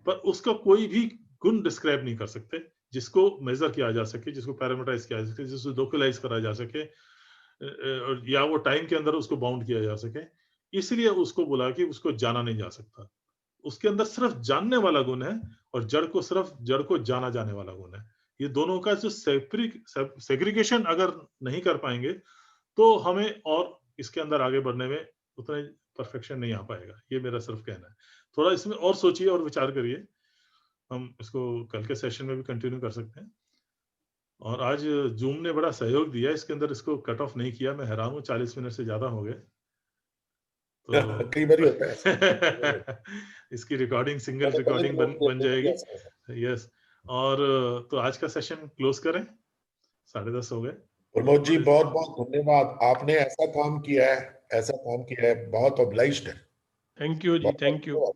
पर उसका कोई भी गुण डिस्क्राइब नहीं कर सकते जिसको मेजर किया जा सके, जिसको पैरामीटराइज किया जा सके, जिसको लोकलाइज करा जा सके, या वो टाइम के अंदर उसको बाउंड किया जा सके। इसलिए उसको बोला कि उसको जाना नहीं जा सकता। उसके अंदर सिर्फ जानने वाला गुण है, और जड़ को जाना जाने वाला गुण है। ये दोनों का जो सेग्रीगेशन अगर नहीं कर पाएंगे तो हमें और इसके अंदर आगे बढ़ने में उतना परफेक्शन नहीं आ पाएगा। ये मेरा सिर्फ कहना है। थोड़ा इसमें और सोचिए और विचार करिए। हम इसको कल के सेशन में भी कंटिन्यू कर सकते हैं। और आज जूम ने बड़ा सहयोग दिया इसके अंदर, इसको कट ऑफ नहीं किया। मैं हैरान हूँ, 40 मिनट से ज्यादा हो गए। तो कई बार होता है इसकी रिकॉर्डिंग, सिंगल रिकॉर्डिंग बन जाएगी। यस। और तो आज का सेशन क्लोज करें, 10:30 हो गए। प्रमोद जी बहुत बहुत धन्यवाद, आपने ऐसा काम किया है, बहुत ऑब्लाइज्ड है। Thank you ji, thank you,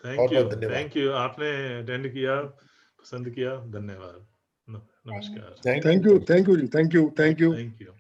thank you. आपने अटेंड किया, पसंद किया, धन्यवाद, नमस्कार। Thank you ji, thank you.